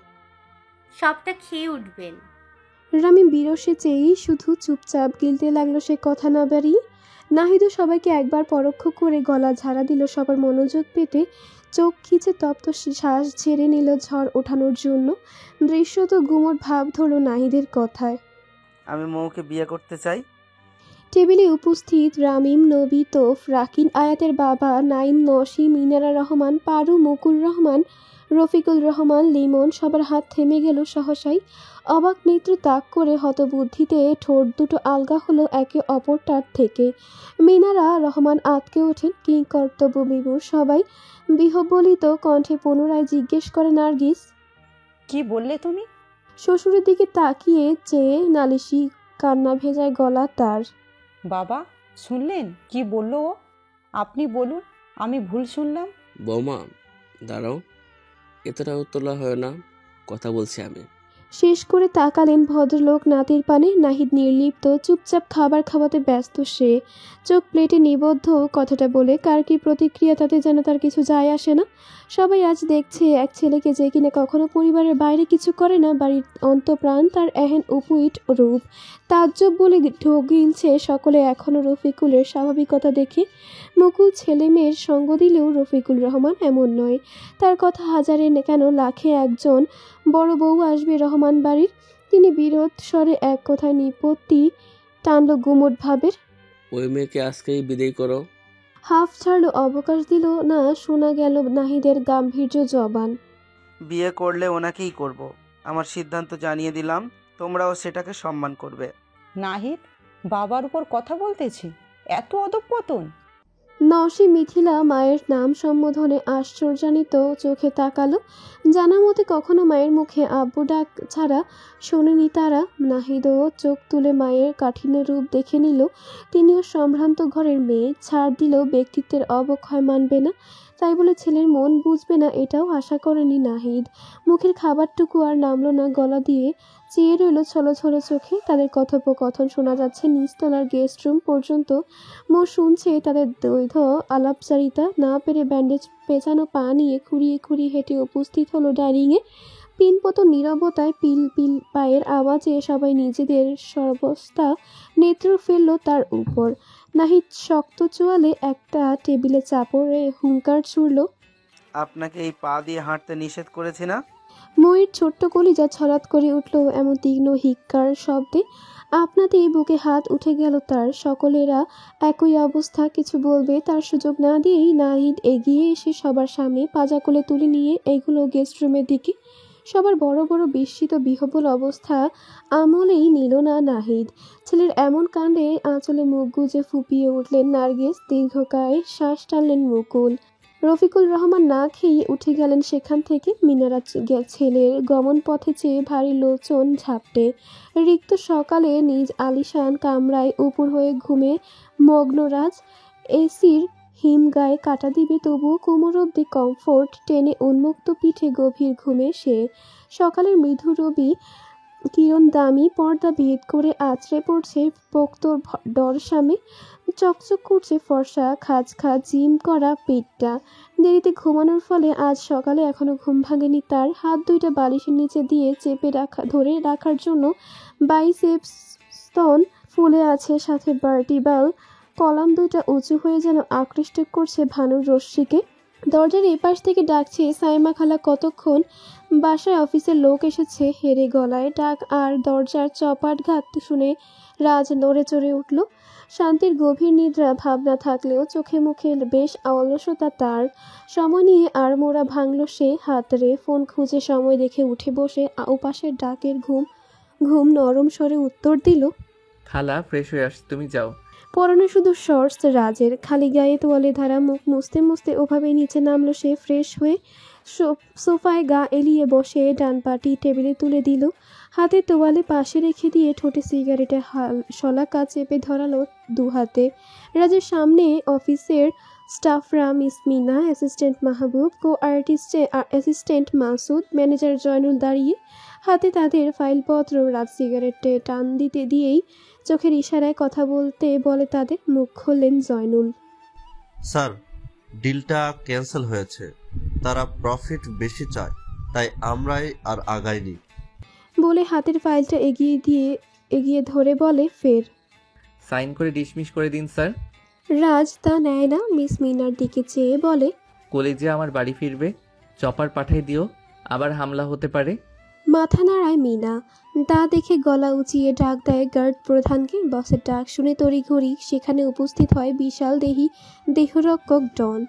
[SPEAKER 8] সবটা খেয়ে উঠবেন।
[SPEAKER 3] রামিম বিরসে চেয়েই শুধু চুপচাপ গিলতে লাগলো সে কথা না বাড়িয়ে। নাহিদও সবাইকে একবার পরোক্ষ করে গলা ঝাড়া দিল সবার মনোযোগ পেতে। চোখ খিচে তপ্ত শ্বাস ছেড়ে নিল ঝড় ওঠানোর জন্য। দৃশ্য তো গুমোট ভাব ধরল নাহিদের কথায়।
[SPEAKER 4] আমি মৌকে বিয়ে করতে চাই।
[SPEAKER 3] টেবিলে উপস্থিত রামিম, নবী, তোফ, রাকিন, আয়াতের বাবা, নাইম, নসিম, মিনারা রহমান, পারু, মুকুল রহমান, রফিকুল রহমান, লিমন। সবার হাত থেমে গেল সহসাই। অবাক নেত্র তাক করে হতবুদ্ধিতে ঠোঁট দুটো আলগা হলো একে অপরটার থেকে। মিনারা রহমান আতকে ওঠেন। কি কর্তব্য বিমূঢ় সবাই। বিহ্বলিত কণ্ঠে পুনরায় জিজ্ঞেস করে নার্গিস,
[SPEAKER 2] কি বললে তুমি?
[SPEAKER 3] শ্বশুরের দিকে তাকিয়ে চেয়ে নালিশি কান্না ভেজায় গলা তার।
[SPEAKER 2] বাবা শুনলেন কি বললো ও? আপনি বলুন, আমি ভুল শুনলাম?
[SPEAKER 14] বৌমা দাঁড়াও, এতটা উত্তলা হয় না, কথা বলছি আমি।
[SPEAKER 3] শেষ করে তাকালেন ভদ্রলোক নাতির পানে। নাহিদ নির্লিপ্ত, চুপচাপ খাবার খাওয়াতে ব্যস্ত সে। চোখ প্লেটে নিবদ্ধ। কথাটা বলে কার কি প্রতিক্রিয়া তাতে যেন তার কিছু যায় আসে না। সবাই আজ দেখছে এক ছেলেকে যে কিনা কখনো পরিবারের বাইরে কিছু করে না, বাড়ির অন্তপ্রাণ তার এহেন উপইট রূপ। তাজ্জব বলে ঢোক গিলছে সকলে এখনও রফিকুলের স্বাভাবিকতা দেখে। মুকুল ছেলে মেয়ের সঙ্গ দিলেও রফিকুল রহমান এমন নয়। তার কথা হাজারে কেন লাখে একজন বড় বউ আসবে রহমান বাড়ির। তিনি বিরোধ স্বরে এক কথায় নিপত্তি টানল গুমট ভাবের।
[SPEAKER 14] ওই মেয়েকে আজকেই বিদায় করো।
[SPEAKER 3] হাফ ছাড়লো, অবকাশ দিল না। শোনা গেল নাহিদের গাম্ভীর্য জবান।
[SPEAKER 4] বিয়ে করলে ওনাকেই করব। আমার সিদ্ধান্ত জানিয়ে দিলাম, তোমরাও সেটাকে সম্মান করবে।
[SPEAKER 2] নাহিদ বাবার উপর কথা বলতেছে, এত অধঃপতন!
[SPEAKER 3] নওশী মিথিলা মায়ের নাম সম্বোধনে আশ্চর্যান্বিত চোখে তাকালো। জানা মতে কখনো মায়ের মুখে আব্বু ডাক ছাড়া শোনেনি তারা। নাহিদও চোখ তুলে মায়ের কাঠিন্য রূপ দেখে নিল। তিনিও সম্ভ্রান্ত ঘরের মেয়ে, ছাড় দিলেও ব্যক্তিত্বের অবক্ষয় মানবে না, তাই বলে ছেলের মন বুঝবে না এটাও আশা করেনি নাহিদ। মুখের খাবারটুকু আর নামলো না গলা দিয়ে, চেয়ে রইল ছলো ছলো চোখে। তাদের কথোপকথন শোনা যাচ্ছে নিচতলার গেস্ট রুম পর্যন্ত। মো শুনছে তাদের দ্বৈধ আলাপচারিতা। না পেরে ব্যান্ডেজ পেঁচানো পা নিয়ে খুঁড়িয়ে খুঁড়িয়ে হেঁটে উপস্থিত হলো ডাইনিংয়ে। পিনপত নীরবতায় পিল পিল পায়ের আওয়াজে সবাই নিজেদের সর্বস্তা নেত্র ফেলল তার উপর। নাহিদ শক্ত চোয়ালে একটা টেবিলে চাপড়ে হুঙ্কার ছুড়ল।
[SPEAKER 4] আপনাকে এই পা দিয়ে হাঁটতে নিষেধ করেছি না?
[SPEAKER 3] ময়ূর ছোট্ট কলিজা ছলাৎ করে উঠল এমন তীক্ষ্ণ হিক্কার শব্দে। আপনাতেই বুকে হাত উঠে গেল তার। সকলেরা একই অবস্থা, কিছু বলবে তার সুযোগ না দিয়েই নাহিদ এগিয়ে এসে সবার সামনে পাজা কোলে তুলে নিয়ে এগুলো গেস্ট রুমের দিকে। সবার বড় বড় বিস্মিত বিহ্বল অবস্থা আমলেই নিল না নাহিদ। ছেলের এমন কাণ্ডে আঁচলে মুখ গুজে ফুপিয়ে উঠলেন নার্গিস। দীর্ঘকায় শ্বাস টানলেন মুকুল। রফিকুল রহমান না খেয়ে উঠে গেলেন সেখান থেকে। মিনারা ছেলের গমন পথে চেয়ে ভারী লোচন ঝাপটে। রিক্ত সকালে নিজ আলিশান কামরায় উপর হয়ে ঘুমে মগ্নরাজ। এসির হিম গায়ে কাটা দিবে তবুও কোমর অব্দি কমফোর্ট টেনে উন্মুক্ত পিঠে গভীর ঘুমে সে। সকালের মৃদু রবি কিরণ দামি পর্দা ভেদ করে আছড়ে পড়ছে পোক্ত ডরসামে। চকচক করছে ফর্সা খাজ খাজ জিম করা পেটটা। দেরিতে ঘুমানোর ফলে আজ সকালে এখনো ঘুম ভাঙেনি তার। হাত দুইটা বালিশের নিচে দিয়ে চেপে ধরে রাখার জন্য বাইসেপস স্তন ফুলে আছে, সাথে ভার্টিবাল কলাম দুইটা উঁচু হয়ে যেন আকৃষ্ট করছে ভানুর রশ্মিকে। দরজার এপাশ থেকে ডাকছে সাইমা খালা। কতক্ষণ বাসায় অফিসের লোক এসেছে। হেরে গলায় ডাক আর দরজার চপাট ঘাত শুনে রাজ নড়ে চড়ে উঠল। শান্তির গভীর নিদ্রা ভাবনা থাকলেও চোখে মুখে বেশ অলসতা তার। সময় নিয়ে আর মোড়া ভাঙল সে। হাতরে ফোন খুঁজে সময় দেখে উঠে বসে ওপাশের ডাকের ঘুম নরম স্বরে উত্তর দিল,
[SPEAKER 15] খালা ফ্রেশ হয়ে আস, তুমি যাও।
[SPEAKER 3] পরনে শুধু শর্টস রাজের। খালি গায়ে তোয়ালে ধারা মুখ মুছতে মুছতে ওভাবে নিচে নামলো সে ফ্রেশ হয়ে। সোফায় গা এলিয়ে বসে ডান পাটি টেবিলে তুলে দিল। হাতে তোয়ালে পাশে রেখে দিয়ে ঠোঁটে সিগারেটের শলাকা চেপে ধরালো দু হাতে। রাজের সামনে অফিসের স্টাফরা, মিস মিনা, অ্যাসিস্ট্যান্ট মাহবুব, অ্যাসিস্ট্যান্ট মাসুদ, ম্যানেজার জয়নুল দাঁড়িয়ে। হাতে তাদের ফাইলপত্র। রাজ সিগারেটে টান দিতে দিয়েই চোখের ইশারায় কথা বলে তাদের। মুখ খুললেন জয়নুল।
[SPEAKER 16] স্যার, ডিলটা ক্যান্সেল হয়েছে। তারা প্রফিট বেশি চায়, তাই আমরাই আর আগাইনি
[SPEAKER 3] বলে হাতের ফাইলটা এগিয়ে ধরে বলে, ফের
[SPEAKER 15] সাইন করে ডিসমিস করে দিন স্যার।
[SPEAKER 3] রাজ তা নেয় না। মিস মিনার দিকে চেয়ে বলে,
[SPEAKER 15] কলেজে আমার বাড়ি ফিরবে, চপার পাঠাই দিও, আবার হামলা হতে পারে।
[SPEAKER 3] মাথা নাড়ায় মিনা। তা দেখে গলা উঁচিয়ে ডাক দেয় গার্ড প্রধানকে। বসের ডাক শুনে তড়িঘড়ি সেখানে উপস্থিত হয় বিশাল দেহরক্ষক ডন।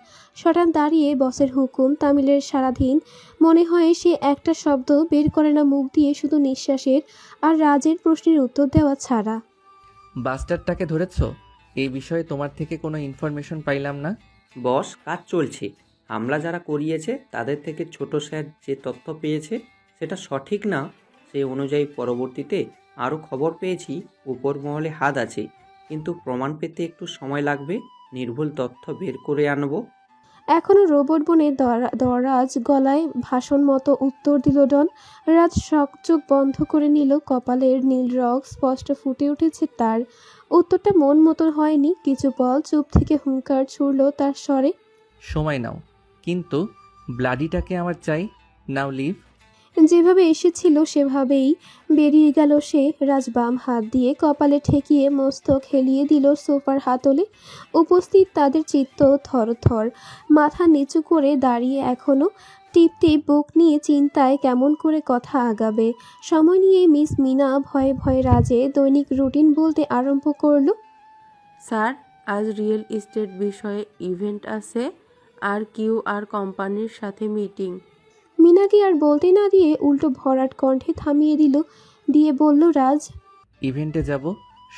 [SPEAKER 3] শটান দাঁড়িয়ে বসের হুকুম তামিলের সারাধীন। মনে হয় সে একটা শব্দ বের করে না মুখ দিয়ে, শুধু নিঃশ্বাসের আর রাজের প্রশ্নের উত্তর দেওয়া ছাড়া।
[SPEAKER 15] বাস্টারটাকে ধরেছ? এই বিষয়ে তোমার থেকে কোনো ইনফরমেশন পাইলাম না।
[SPEAKER 17] বস, কাজ চলছে। হামলা যারা করিয়েছে তাদের থেকে ছোট স্যার যে তথ্য পেয়েছে সেটা সঠিক না, সেই অনুযায়ী পরবর্তীতে আরও খবর পেয়েছি উপর মহলে হাত আছে, কিন্তু প্রমাণ পেতে একটু সময় লাগবে। নির্ভুল তথ্য বের করে আনবো।
[SPEAKER 3] এখনো রোবট বনে দরাজ গলায় ভাষণ মতো উত্তর দিল ডন। রাজ চোখ বন্ধ করে নিল, কপালের নীল রগ স্পষ্ট ফুটে উঠেছে তার। উত্তরটা মন মতন হয়নি। কিছু পল চুপ থেকে হুঙ্কার ছুড়ল তার স্বরে।
[SPEAKER 15] সময় নাও, কিন্তু ব্লাডিটাকে আমার চাই। নাও লিভ।
[SPEAKER 3] যেভাবে এসেছিল সেভাবেই বেরিয়ে গেল সে। রাজ বাম হাত দিয়ে কপালে ঠেকিয়ে মস্তক হেলিয়ে দিল সোফার হাতলে। উপস্থিত তাদের চিত্ত থরথর, মাথা নিচু করে দাঁড়িয়ে এখনো টিপ টিপ বুক নিয়ে চিন্তায় কেমন করে কথা আগাবে। সময় নিয়ে মিস মিনা ভয়ে ভয়ে রাজে দৈনিক রুটিন বলতে আরম্ভ করলো।
[SPEAKER 7] স্যার, আজ রিয়েল এস্টেট বিষয়ে ইভেন্ট আছে, আর কিউআর কোম্পানির সাথে মিটিং।
[SPEAKER 3] মিনাকে আর বলতে না দিয়ে উল্টো ভরাট কণ্ঠে থামিয়ে দিয়ে বলল রাজ,
[SPEAKER 15] ইভেন্টে যাব,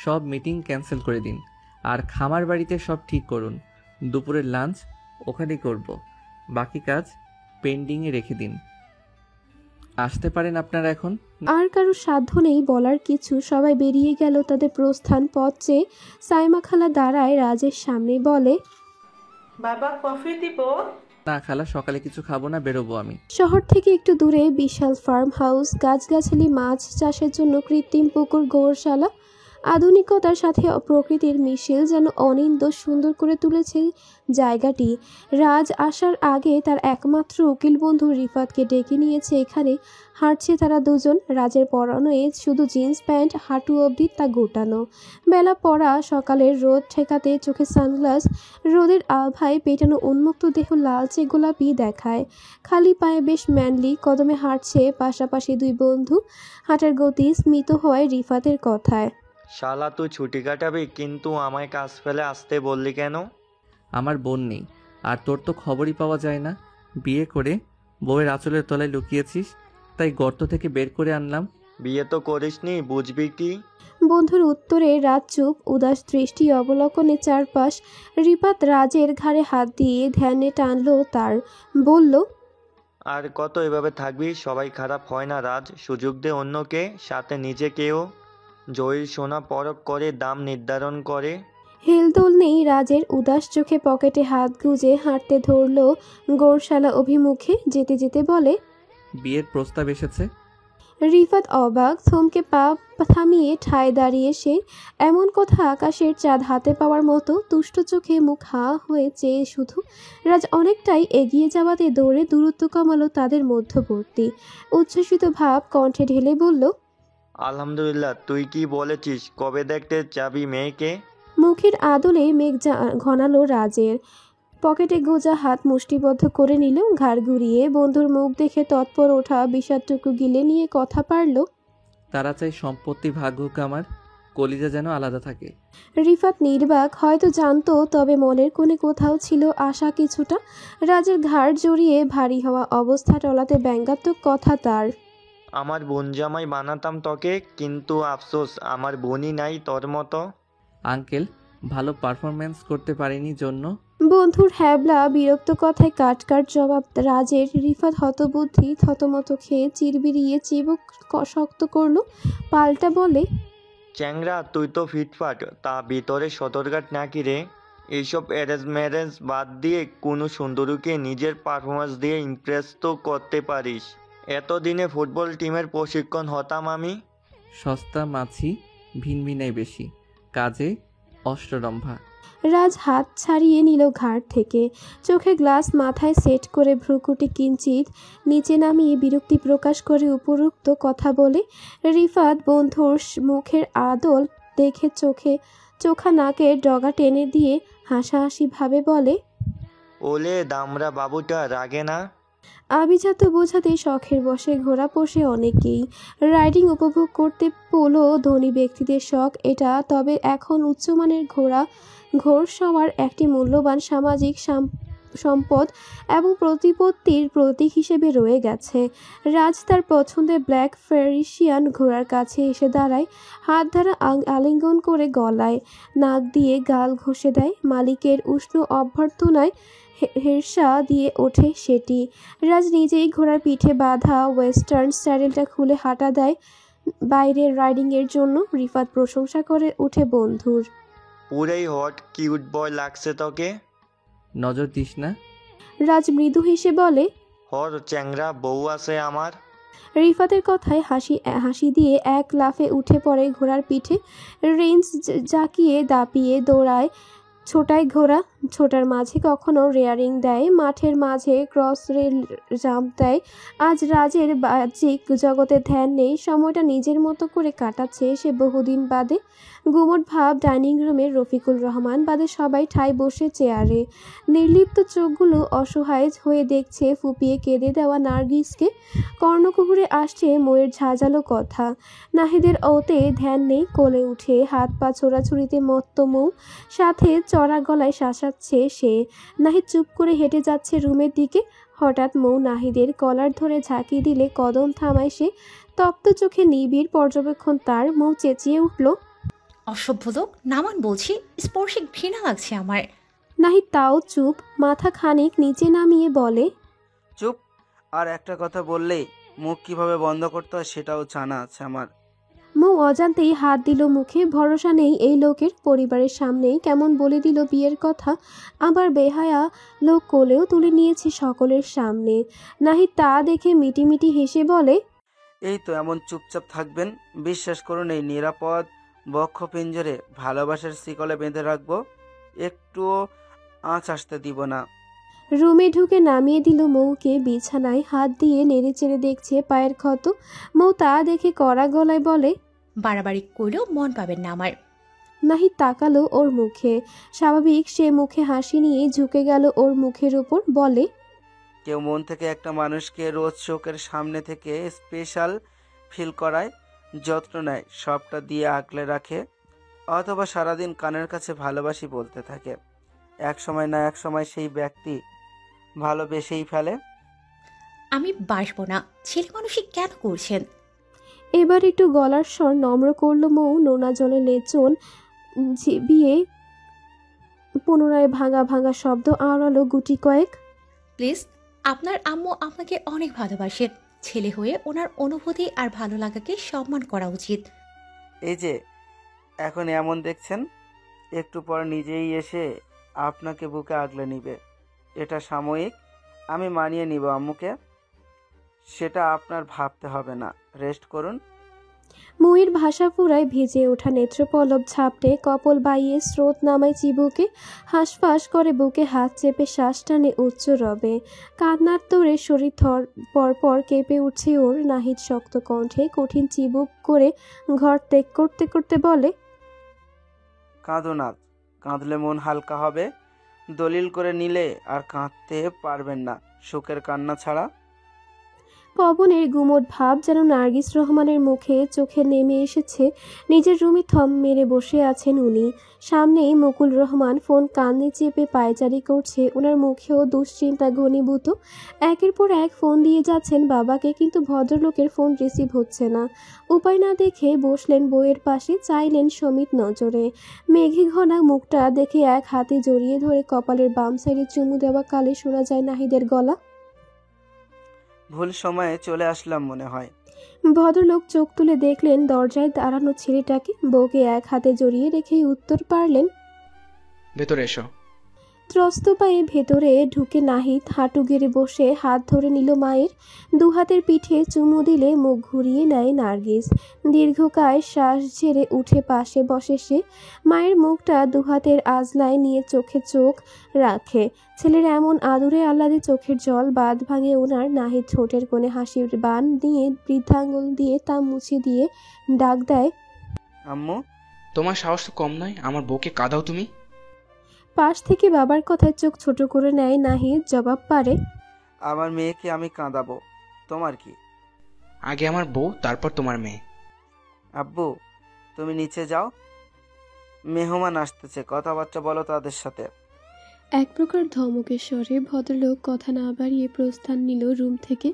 [SPEAKER 15] সব মিটিং ক্যান্সেল করে দিন। আর খামার বাড়িতে সব ঠিক করুন। দুপুরের লাঞ্চ ওখানেই করব। বাকি কাজ পেন্ডিংয়ে রেখে দিন। আসতে পারেন আপনারা এখন।
[SPEAKER 3] আর কারো সাধ্য নেই বলার কিছু। সবাই বেরিয়ে গেল তাদের প্রস্থান পথ চেয়ে। সাইমা খালা দাঁড়ায় রাজের সামনে, বলে,
[SPEAKER 18] বাবা কফি দিব?
[SPEAKER 15] না খালা, সকালে কিছু খাবো না, বেরোবো আমি।
[SPEAKER 3] শহর থেকে একটু দূরে বিশাল ফার্ম হাউস, গাছগাছালি, মাছ চাষের জন্য কৃত্রিম পুকুর, গোরশালা। আধুনিকতার সাথে প্রকৃতির মিশেল যেন অনিন্দ সুন্দর করে তুলেছে জায়গাটি। রাজ আসার আগে তার একমাত্র উকিল বন্ধু রিফাতকে ডেকে নিয়েছে এখানে। হাঁটছে তারা দুজন। রাজের পরনে শুধু জিন্স প্যান্ট, হাঁটু অবধি তা গোটানো। বেলা পড়া, সকালের রোদ ঠেকাতে চোখে সানগ্লাস, রোদের আভায় পেটানো উন্মুক্ত দেহ লালচে গোলাপি দেখায়। খালি পায়ে বেশ ম্যানলি কদমে হাঁটছে পাশাপাশি দুই বন্ধু। হাঁটার গতি স্মিত হয় রিফাতের কথায়।
[SPEAKER 19] শালা তুই ছুটি কাটাবি, কিন্তু আমায় কাজ ফেলে আসতে বললি কেন?
[SPEAKER 15] আমার বোন নেই, আর তোর তো খবরই পাওয়া যায় না। বিয়ে করে বউয়ের আঁচলের তলায় লুকিয়েছিস, তাই গর্ত থেকে বের করে আনলাম।
[SPEAKER 19] বিয়ে তো করিসনি, বুঝবি কি?
[SPEAKER 3] বন্ধুর উত্তরে রাজ চুপ, উদাস দৃষ্টি অবলোকনে চারপাশ। রিপাত রাজের ঘাড়ে হাত দিয়ে ধ্যানে টানলো তার, বলল,
[SPEAKER 19] আর কত এভাবে থাকবি? সবাই খারাপ হয় না রাজ, সুযোগ দে অন্যকে, সাথে নিজেকেও। জয়ীর সোনা পরখ করে দাম নির্ধারণ করে।
[SPEAKER 3] হেলদোল নেই রাজের। উদাস চোখে পকেটে হাত গুজে হাঁটতে ধরল গোরশালা অভিমুখে। যেতে যেতে বলে,
[SPEAKER 15] বিয়ের প্রস্তাব এসেছে।
[SPEAKER 3] রিফাত অবাক, থমকে পা থামিয়ে ঠায় দাঁড়িয়ে সে। এমন কথা আকাশের চাঁদ হাতে পাওয়ার মতো। তুষ্ট চোখে মুখ হা হয়ে চেয়ে শুধু। রাজ অনেকটাই এগিয়ে যাওয়াতে দৌড়ে দূরত্ব কমালো তাদের মধ্যবর্তী। উচ্ছ্বসিত ভাব কণ্ঠে ঢেলে বলল,
[SPEAKER 19] আলহামদুলিল্লাহ। তুই কি বলেছিস? কবে দেখতে যাবি মেয়েকে?
[SPEAKER 3] মুখের আদলে মেঘ ঘনালো রাজের। পকেটে গোজা হাত মুষ্টিবদ্ধ করে নিল, ঘাড় ঘুরিয়ে বন্ধুর মুখ দেখে তৎপর ওঠা বিষাদটুকু গিলে নিয়ে কথা পারল,
[SPEAKER 15] তারা চাই সম্পত্তি ভাগ হোক, আমার কলিজা যেন আলাদা থাকে।
[SPEAKER 3] রিফাত নির্বাক, হয়তো জানতো, তবে মনের কোণে কোথাও ছিল আশা কিছুটা। রাজের ঘাড় জড়িয়ে ভারী হওয়া অবস্থা টলাতে ব্যঙ্গাত্মক কথা তার।
[SPEAKER 19] আমার বোন জামাই বানাতাম তোকে, কিন্তু আফসোস আমার বোনই নাই তোর মতো।
[SPEAKER 15] আঙ্কেল, ভালো পারফরমেন্স করতে পারিনি জন্য।
[SPEAKER 3] বন্ধুর হ্যাবলা বিরক্ত কথায় কাট জবাব রাজের। রিফাত হতবুদ্ধি থতমত খেয়ে চিরবিরিয়ে চিবুক শক্ত করলো। পাল্টা বলে,
[SPEAKER 19] চ্যাংরা তুই তো ফিটফাট, তা ভিতরে সতর্কাট নাকি রে? এইসব অ্যারেঞ্জ ম্যারেঞ্জ বাদ দিয়ে কোনো সুন্দরীকে নিজের পারফরমেন্স দিয়ে ইমপ্রেস তো করতে পারিস। এতদিনে ফুটবল টিমের প্রশিক্ষণ হতাম আমি।
[SPEAKER 15] সস্তা মাছি ভিনভিনাই বেশি, কাজে অষ্টরম্ভা।
[SPEAKER 3] রাজ হাত ছাড়িয়ে নিল ঘাড় থেকে। চোখে গ্লাস মাথায় সেট করে ভ্রুকুটি কিঞ্চিত নিচে নামিয়ে বিরক্তি প্রকাশ করে উপরোক্ত কথা বলে। রিফাত বন্ধুর মুখের আদল দেখে চোখা নাকের ডগা টেনে দিয়ে হাসাহাসি ভাবে বলে,
[SPEAKER 19] ওলে দামরা বাবুটা রাগে না?
[SPEAKER 3] আভিজাত্য বোঝাতে শখের বসে ঘোড়া পোষে অনেকেই। রাইডিং উপভোগ করতে পোলো ধনী ব্যক্তিদের শখ এটা। তবে এখন উচ্চমানের ঘোড়সওয়ার একটি মূল্যবান সামাজিক সম্পদ এবং প্রতিপত্তির প্রতীক হিসেবে রয়ে গেছে। রাজ তার পছন্দের ব্ল্যাক ফেরিশিয়ান ঘোড়ার কাছে এসে দাঁড়ায়, হাত দ্বারা আলিঙ্গন করে গলায় নাক দিয়ে গাল ঘষে দেয়। মালিকের উষ্ণ অভ্যর্থনায় হেরসা দিয়ে ওঠে সেটি। রাজ নিজেই ঘোড়ার পিঠে বাঁধা ওয়েস্টার্ন স্যাডেলটা খুলে হাঁটা দেয় বাইরের রাইডিংয়ের জন্য। রিফাত প্রশংসা করে উঠে বন্ধুর।
[SPEAKER 19] পুরাই হট কিউট বয় লাগছে তোকে।
[SPEAKER 15] নজর দিস না।
[SPEAKER 3] রাজ মৃদু হেসে বলে,
[SPEAKER 19] হর চ্যাংরা বউ আছে আমার।
[SPEAKER 3] রিফাতের কথায় হাসি দিয়ে এক লাফে উঠে পড়ে ঘোড়ার পিঠে। রেঞ্জ জাকিয়ে দাপিয়ে দৌড়ায় ছোটায় ঘোড়া। ছোটার মাঝে কখনো রেয়ারিং দেয়, মাঠের মাঝে ক্রস রেল জাম্প দেয়। আজ রাজের বাহ্যিক জগতে ধ্যান নেই, সময়টা নিজের মতো করে কাটাচ্ছে সে বহুদিন বাদে। গুমট ভাব ডাইনিং রুমে রফিকুল রহমান বাদে সবাই ঠায় বসে চেয়ারে। নির্লিপ্ত চোখগুলো অসহায় হয়ে দেখছে ফুপিয়ে কেঁদে দেওয়া নার্গিসকে। কর্ণকুহুরে আসছে ময়ের ঝাঁঝালো কথা। নাহিদের ওতে ধ্যান নেই, কোলে উঠে হাত পা ছোড়াছুড়িতে মত্ত মৌ, সাথে চড়া গলায় শাসাচ্ছে সে। নাহিদ চুপ করে হেঁটে যাচ্ছে রুমের দিকে। হঠাৎ মৌ নাহিদের কলার ধরে ঝাঁকি দিলে কদম থামায় সে। তপ্ত চোখে নিবিড় পর্যবেক্ষণ তার। মৌ চেঁচিয়ে উঠল,
[SPEAKER 10] অসভ্য লোক, নামান বলছি, স্পর্শে ঘৃণা লাগছে আমার।
[SPEAKER 3] নাহিদ তাও চুপ, মাথা খানিক নিচে নামিয়ে বলে,
[SPEAKER 4] চুপ। আর একটা কথা বললেই মুখ কিভাবে বন্ধ করতে হয় সেটাও জানা আছে আমার।
[SPEAKER 3] মৌ অজান্তেই হাত দিল মুখে। ভরসা নেই এই লোকের, পরিবারের সামনেই কেমন বলে দিল বিয়ের কথা। আবার বেহায়া লোক কোলেও তুলে নিয়েছে সকলের সামনে। নাহিদ তা দেখে মিটিমিটি হেসে বলে,
[SPEAKER 4] এই তো এমন চুপচাপ থাকবেন। বিশ্বাস করুন, এই নিরাপদ বক্ষ পিঞ্জরে ভালোবাসার শিকলে বেঁধে রাখবো, একটুও আঁচ আসতে দিব না।
[SPEAKER 3] রুমে ঢুকে নামিয়ে দিল মৌকে বিছানায়, হাত দিয়ে নেড়ে চেড়ে দেখছে পায়ের ক্ষত। মৌ তা দেখে কড়া গলায় বলে,
[SPEAKER 10] বাড়াবাড়ি করলেও মন পাবেন না আমার।
[SPEAKER 3] নাহিদ তাকালো ওর মুখে। স্বাভাবিক সে মুখে হাসি নিয়ে ঝুঁকে গেল ওর মুখের উপর, বলে,
[SPEAKER 4] কেউ মন থেকে একটা মানুষকে রোজ চোখের সামনে থেকে স্পেশাল ফিল করায়, যত্ন নেয়, সবটা দিয়ে আগলে রাখে, অথবা সারাদিন কানের কাছে ভালোবাসি বলতে থাকে। এক সময় না এক সময় সেই ব্যক্তি ভালোবেসেই ফেলে।
[SPEAKER 10] আমি বাসবো না, ছেলে মানুষই কেন করছেন?
[SPEAKER 3] এবার একটু গলার স্বর নম্র করল মৌ। নোনা জলে লেচন বিয়ে পুনরায় ভাঙা ভাঙা শব্দ আওড়ালো গুটি কয়েক।
[SPEAKER 10] প্লিজ, আপনার আম্মু আপনাকে অনেক ভালোবাসেন। ছেলে হয়ে ওনার অনুভূতি আর ভালো লাগাকে সম্মান করা উচিত।
[SPEAKER 4] এই যে এখন এমন দেখছেন, একটু পর নিজেই এসে আপনাকে বুকে আগলে নিবে। এটা সাময়িক, আমি মানিয়ে নিব আম্মুকে, সেটা আপনার ভাবতে হবে না। রেস্ট করুন।
[SPEAKER 3] মৌয়ের ভাষা পুরায় ভেজে ওঠা নেত্রপলব ঝাপটে কপল বাইয়ে স্রোত নামায় চিবুকে। হাঁসফাঁস করে বুকে হাত চেপে শ্বাস টানে উচ্চ রবে। কান্নার তোড়ে শরীর পরপর কেঁপে উঠছে ওর। নাহিদ শক্ত কণ্ঠে কঠিন চিবুক করে ঘর ত্যাগ করতে করতে বলে,
[SPEAKER 4] কাঁদো না, কাঁদলে মন হালকা হবে। দলিল করে নিলে আর কাঁদতে পারবেন না সুখের কান্না ছাড়া।
[SPEAKER 3] পবনের গুমট ভাব যেন নার্গিস রহমানের মুখে চোখে নেমে এসেছে। নিজের রুমে থম মেরে বসে আছেন উনি। সামনেই মুকুল রহমান ফোন কানে চেপে পায়চারি করছে। ওনার মুখেও দুশ্চিন্তা ঘনীভূত। একের পর এক ফোন দিয়ে যাচ্ছেন বাবাকে, কিন্তু ভদ্রলোকের ফোন রিসিভ হচ্ছে না। উপায় না দেখে বসলেন বইয়ের পাশে, চাইলেন সমিত নজরে। মেঘে ঘনা মুখটা দেখে এক হাতে জড়িয়ে ধরে কপালের বাম সাইডে চুমু দেওয়া কালে শোনা যায় নাহিদের গলা,
[SPEAKER 4] ভুল সময়ে চলে আসলাম মনে হয়।
[SPEAKER 3] ভদ্রলোক চোখ তুলে দেখলেন দরজায় দাঁড়ানো ছেলেটাকে। বউকে এক হাতে জড়িয়ে রেখেই উত্তর পারলেন,
[SPEAKER 9] ভেতরে এসো।
[SPEAKER 3] ত্রস্ত পায়ে ভেতরে ঢুকে নাহিদ হাঁটু গেড়ে বসে হাত ধরে নিল মায়ের। দু হাতের পিঠে চুমু দিলে মুখ ঘুরিয়ে নেয় নার্গিস। দীর্ঘকায় শ্বাস ঝেড়ে উঠে পাশে বসে সে। মায়ের মুখটা দু হাতের আজলায় নিয়ে চোখে চোখ রাখে। ছেলের এমন আদরে আহ্লাদে চোখের জল বাঁধ ভাঙে ওনার। নাহিদ ঠোঁটের কোণে হাসির বান দিয়ে বৃদ্ধাঙ্গুল দিয়ে তা মুছে দিয়ে ডাক দেয়,
[SPEAKER 4] আম্মু।
[SPEAKER 9] তোমার সাহস তো কম নয়, আমার বউকে কাঁদাও তুমি।
[SPEAKER 3] পাশ থেকে বাবার কথায় চোখ ছোট করে নেয় নাহিদ, জবাব পারে,
[SPEAKER 4] আমার মেয়েকে আমি কাঁদাবো, তোমার কি?
[SPEAKER 9] আগে আমার বউ, তারপর তোমার মেয়ে।
[SPEAKER 4] আব্বু তুমি নিচে যাও, মেহমান আসতেছে, কথাবার্তা বলো তাদের সাথে।
[SPEAKER 3] এক প্রকার ধমকের স্বরে ভদ্রলোক কথা না বাড়িয়ে প্রস্থান নিল রুম থেকে।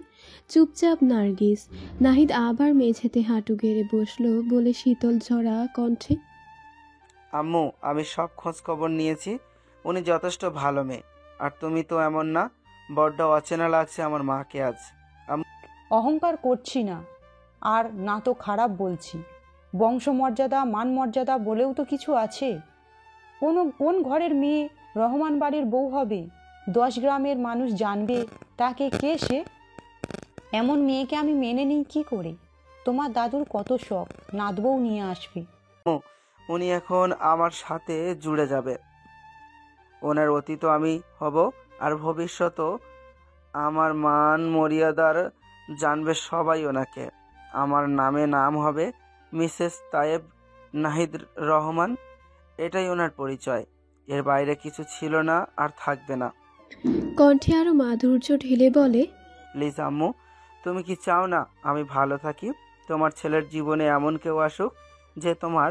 [SPEAKER 3] চুপচাপ নার্গিস। নাহিদ আবার মেঝেতে হাঁটু গেড়ে বসলো, বলে শীতল ঝরা কণ্ঠে,
[SPEAKER 4] আম্মু আমি সব খোঁজ খবর নিয়েছি, উনি যথেষ্ট ভালো মেয়ে। আর তুমি তো এমন না, বড্ড অচেনা লাগছে আমার মাকে আজ।
[SPEAKER 2] অহংকার করছি না, আর না তো খারাপ বলছি। বংশমর্যাদা মান মর্যাদা বলেও তো কিছু আছে। কোন ঘরের মেয়ে রহমান বাড়ির বউ হবে? 10 গ্রামের মানুষ জানবে তাকে কে সে? এমন মেয়েকে আমি মেনে নিই কি করে? তোমার দাদুর কত শখ, নাতবউ নিয়ে আসবে।
[SPEAKER 4] উনি এখন আমার সাথে জুড়ে যাবে। ওনার অতীত আমি হব, আর ভবিষ্যতও আমার মান মর্যাদার জানবে সবাই ওনাকে। আমার নামে নাম হবে মিসেস তায়েব নাহিদ রহমান। এটাই ওনার পরিচয়, এর বাইরে কিছু ছিল না আর থাকবে না।
[SPEAKER 3] কণ্ঠে আরো মাধুর্য ঢেলে বলে,
[SPEAKER 4] প্লিজ আম্মু, তুমি কি চাও না আমি ভালো থাকি? তোমার ছেলের জীবনে এমন কেউ আসুক যে তোমার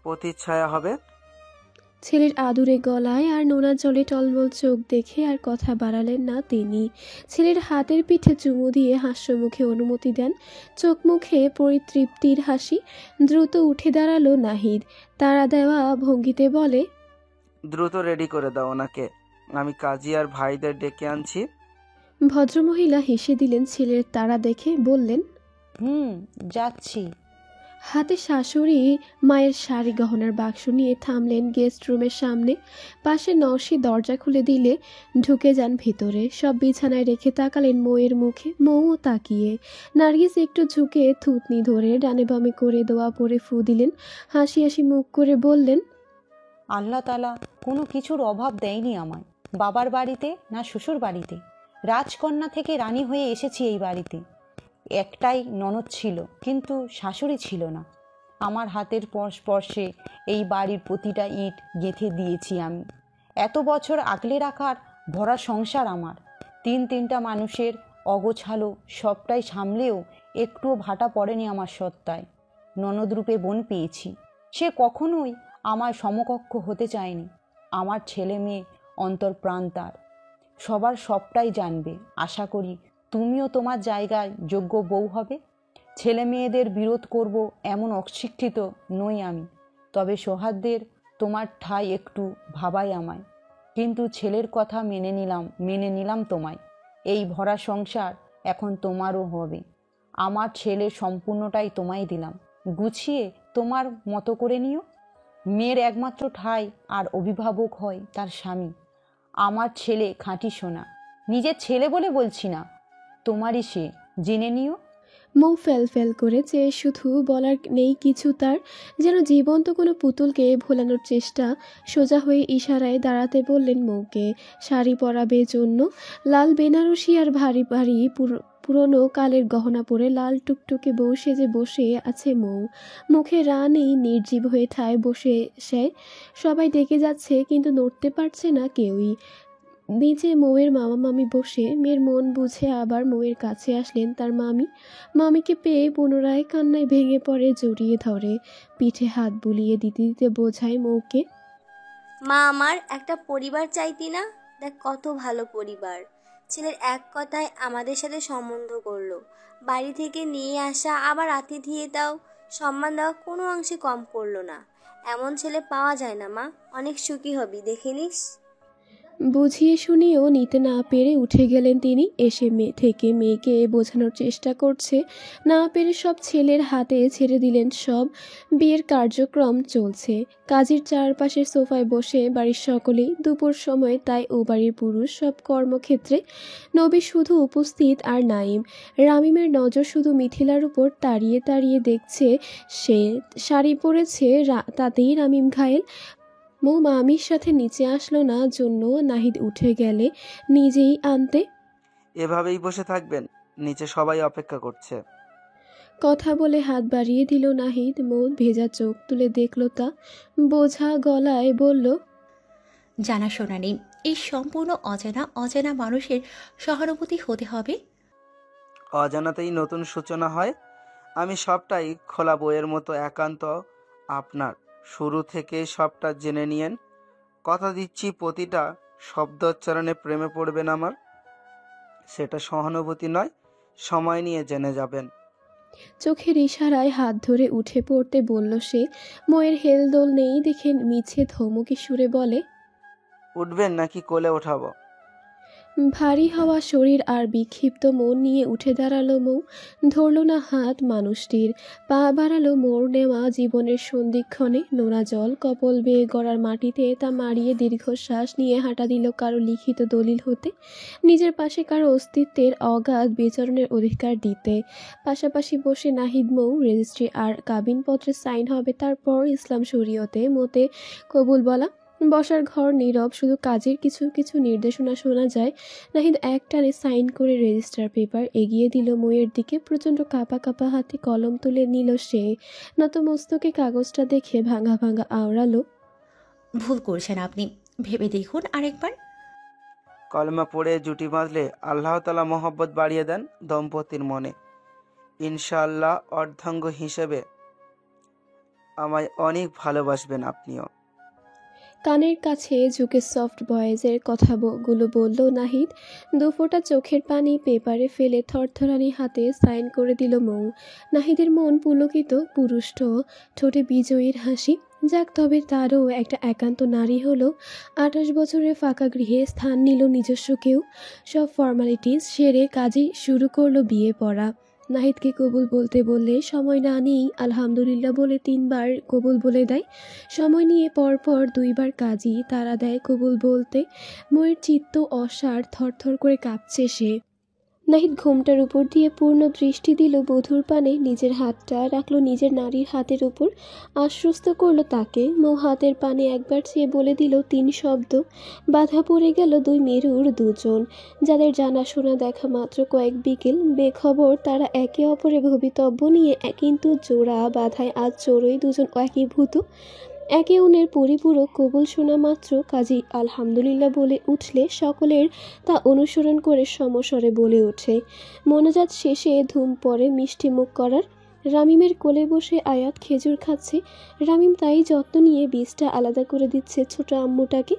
[SPEAKER 4] প্রতিচ্ছায়া হবে।
[SPEAKER 3] ছেলের আদুরে গলায় আর নোনা জলে টলমল চোখ দেখে আর কথা বাড়ালেন না তিনি। ছেলের হাতের পিঠে চুমু দিয়ে হাস্যমুখে অনুমতি দেন। চোখ মুখে পরিতৃপ্তির হাসি। দ্রুত উঠে দাঁড়ালো নাহিদ। তাড়া দেওয়া ভঙ্গিতে বলে,
[SPEAKER 4] দ্রুত রেডি করে দাও ওনাকে, আমি কাজী আর ভাইদের ডেকে আনছি।
[SPEAKER 3] ভদ্রমহিলা হেসে দিলেন ছেলের তাড়া দেখে, বললেন,
[SPEAKER 2] যাচ্ছি।
[SPEAKER 3] হাতে শাশুড়ি মায়ের শাড়ি গহনার বাক্স নিয়ে থামলেন গেস্ট রুমের সামনে। পাশে নওশী দরজা খুলে দিলে ঢুকে যান ভেতরে। সব বিছানায় রেখে তাকালেন মৌয়ের মুখে। মৌও তাকিয়ে। নার্গিস একটু ঝুঁকে থুতনি ধরে ডানে বামে করে দোয়া পরে ফু দিলেন। হাসি হাসি মুখ করে বললেন,
[SPEAKER 2] আল্লাহ তাআলা কোনো কিছুর অভাব দেয়নি আমায়, বাবার বাড়িতে না শ্বশুর বাড়িতে। রাজকন্যা থেকে রানী হয়ে এসেছি এই বাড়িতে। একটাই ননদ ছিল, কিন্তু শাশুড়ি ছিল না। আমার হাতের স্পর্শে এই বাড়ির প্রতিটা ইট গেঁথে দিয়েছি আমি। এত বছর আগলে রাখার ভরা সংসার আমার। তিনটা মানুষের অগোছালো সবটাই সামলেও একটুও ভাটা পড়েনি আমার সত্তায়। ননদ রূপে বোন পেয়েছি, সে কখনোই আমার সমকক্ষ হতে চায়নি। আমার ছেলে মেয়ে অন্তর প্রাণ তার। সবার সবটাই জানবে। আশা করি তুমিও তোমার জায়গায় যোগ্য বউ হবে। ছেলে মেয়েদের বিরোধ করব এমন অশিক্ষিত নই আমি। তবে সোহাগদের তোমার ঠাঁই একটু ভাবায় আমায়। কিন্তু ছেলের কথা মেনে নিলাম তোমায়। এই ভরা সংসার এখন তোমারও হবে। আমার ছেলের সম্পূর্ণটাই তোমায় দিলাম। গুছিয়ে তোমার মতো করে নিও। মেয়ের একমাত্র ঠাঁই আর অভিভাবক হয় তার স্বামী। আমার ছেলে খাঁটি সোনা। নিজের ছেলে বলে বলছি না, তোমারই সে, জেনে নিও।
[SPEAKER 3] মৌ ফেল করে চেয়ে, শুধু বলার নেই কিছু তার। যেন জীবন্ত কোনো পুতুলকে ভোলানোর চেষ্টা। সোজা হয়ে ইশারায় দাঁড়াতে বললেন মৌকে। শাড়ি পরাবে জন্য লাল বেনারসি আর ভারী ভারী পুরনো কালের গহনা পরে লাল টুকটুকে বউ সেজে বসে আছে মৌ। মুখে রানী নির্জীব হয়ে ঠায় বসে সে। সবাই ডেকে যাচ্ছে কিন্তু নড়তে পারছে না কেউই। নিচে মৌয়ের মামা মামি বসে। মেয়ের মন বুঝে আবার মৌয়ের কাছে আসলেন তার মামি। মামিকে পেয়ে পুনরায় কান্নায় ভেঙে পড়ে, জড়িয়ে ধরে। পিঠে হাত বুলিয়ে দিতে দিতে বোঝায় মৌকে,
[SPEAKER 20] মা, আমার একটা পরিবার চাইতি না? দেখ কত ভালো পরিবার। ছেলের এক কথায় আমাদের সাথে সম্বন্ধ করলো। বাড়ি থেকে নিয়ে আসা, আবার আতিথিয়তাও সম্মান দেওয়া কোনো অংশে কম করলো না। এমন ছেলে পাওয়া যায় না মা। অনেক সুখী হবি, দেখে নিস।
[SPEAKER 3] বুঝিয়ে শুনিয়েও নিতে না পেরে উঠে গেলেন তিনি। এসে মেয়েকে বোঝানোর চেষ্টা করছে, না পেরে সব ছেলের হাতে ছেড়ে দিলেন সব। বিয়ের কার্যক্রম চলছে। কাজীর চারপাশের সোফায় বসে বাড়ির সকলেই। দুপুর সময় তাই ও বাড়ির পুরুষ সব কর্মক্ষেত্রে। নবী শুধু উপস্থিত আর নাইম। রামিমের নজর শুধু মিথিলার উপর তাড়িয়ে তাড়িয়ে দেখছে। সে শাড়ি পরেছে, তাতেই রামিম ঘায়েল। মৌ মামির সাথে নিচে আসলো না জন্য নাহিদ উঠে গেলে নিজেই আনতে।
[SPEAKER 4] এভাবেই বসে থাকবেন? নিচে সবাই অপেক্ষা করছে।
[SPEAKER 3] কথা বলে হাত বাড়িয়ে দিল নাহিদ। মৌ ভেজা চোখ তুলে দেখল তা। বোঝা গলায় বলল,
[SPEAKER 10] জানাশোনা নেই। এই সম্পূর্ণ অজানা মানুষের সহানুভূতি হতে হবে।
[SPEAKER 4] অজানাতেই নতুন সূচনা হয়। আমি সবটাই খোলা বইয়ের মতো একান্ত আপনার। শুরু থেকে সবটা জেনে নিয়েন। কথা দিচ্ছি প্রতিটা শব্দোচ্চারণে প্রেমে পড়বেন আমার। সেটা সহানুভূতি নয়, সময় নিয়ে জেনে যাবেন।
[SPEAKER 3] চোখের ইশারায় হাত ধরে উঠে পড়তে বলল সে। ময়ের হেলদোল নেই দেখে মিছে ধমকি সুরে বলে,
[SPEAKER 4] উঠবেন নাকি কোলে ওঠাবো?
[SPEAKER 3] ভারী হওয়া শরীর আর বিক্ষিপ্ত মন নিয়ে উঠে দাঁড়ালো মৌ। ধরল না হাত মানুষটির, পা বাড়ালো মোড় নেওয়া জীবনের সন্ধিক্ষণে। নোনা জল কপল বেয়ে গড়ার মাটিতে তা মারিয়ে দীর্ঘশ্বাস নিয়ে হাঁটা দিল কারো লিখিত দলিল হতে, নিজের পাশে কারো অস্তিত্বের অগাধ বিচরণের অধিকার দিতে। পাশাপাশি বসে নাহিদ মৌ, রেজিস্ট্রি আর কাবিনপত্রে সাইন হবে, তারপর ইসলাম শরীয়তে মতে কবুল বলা। বসার ঘর নীরব, শুধু কাজের কিছু কিছু নির্দেশনা শোনা যায়। নাহিদ একটানে সাইন করে রেজিস্টার পেপার এগিয়ে দিল মইয়ের দিকে। প্রচণ্ড কাঁপা কাঁপা হাতে কলম তুলে নিল সে। নতমস্তকে কাগজটা দেখে ভাঙা ভাঙা আওড়ালো,
[SPEAKER 10] ভুল করছেন আপনি, ভেবে দেখুন আরেকবার।
[SPEAKER 4] কলমা পড়ে জুটি বাঁধলে আল্লাহ তাআলা মহব্বত বাড়িয়ে দেন দম্পতির মনে। ইনশাআল্লাহ অর্ধাঙ্গ হিসেবে আমায় অনেক ভালোবাসবেন আপনিও।
[SPEAKER 3] কানের কাছে ঝুঁকে সফট ভয়েসের কথাগুলো বলল নাহিদ। দুফোঁটা চোখের পানি পেপারে ফেলে থরথরানি হাতে সাইন করে দিল মৌ। নাহিদের মন পুলকিত, পুরুষ্ট, ঠোঁটে বিজয়ীর হাসি। যাক, তবে তারও একটা একান্ত নারী হলো। 28 বছরের ফাঁকা গৃহে স্থান নিল নিজস্ব কেউ। সব ফর্মালিটিস সেরে কাজই শুরু করলো বিয়ে পড়া। নাহিদকে কবুল বলতে বললে সময় না নিয়েই আলহামদুলিল্লাহ বলে 3 বার কবুল বলে দেয়। সময় নিয়ে পরপর 2 বার কাজই তারা দেয় কবুল বলতে। ময়ের চিত্ত অসাড়, থরথর করে কাঁপছে সে। নাহিদ ঘোমটার উপর দিয়ে পূর্ণ দৃষ্টি দিল বধূর পানে, নিজের হাতটা রাখলো নিজের নারীর হাতের উপর, আশ্বস্ত করলো তাকে। মৌ হাতের পানে একবার চেয়ে বলে দিল 3 শব্দ। বাধা পড়ে গেল 2 মেরুর দুজন, যাদের জানাশোনা দেখা মাত্র কয়েক বিকেল। বেখবর তারা একে অপরের ভবিতব্য নিয়ে, কিন্তু জোড়া বাধায় আজ চোরই দুজন একীভূত। একে অন্যের পরিপূরক কবুল শোনা মাত্র কাজী আলহামদুলিল্লাহ বলে উঠলে সকলের তা অনুসরণ করে সমস্বরে বলে ওঠে। মোনাজাত শেষে ধুম পড়ে মিষ্টি মুখ করার। রামিমের কোলে বসে আয়াত খেজুর খাচ্ছে। রামিম তাই যত্ন নিয়ে বীজটা আলাদা করে দিচ্ছে ছোট আম্মুটাকে।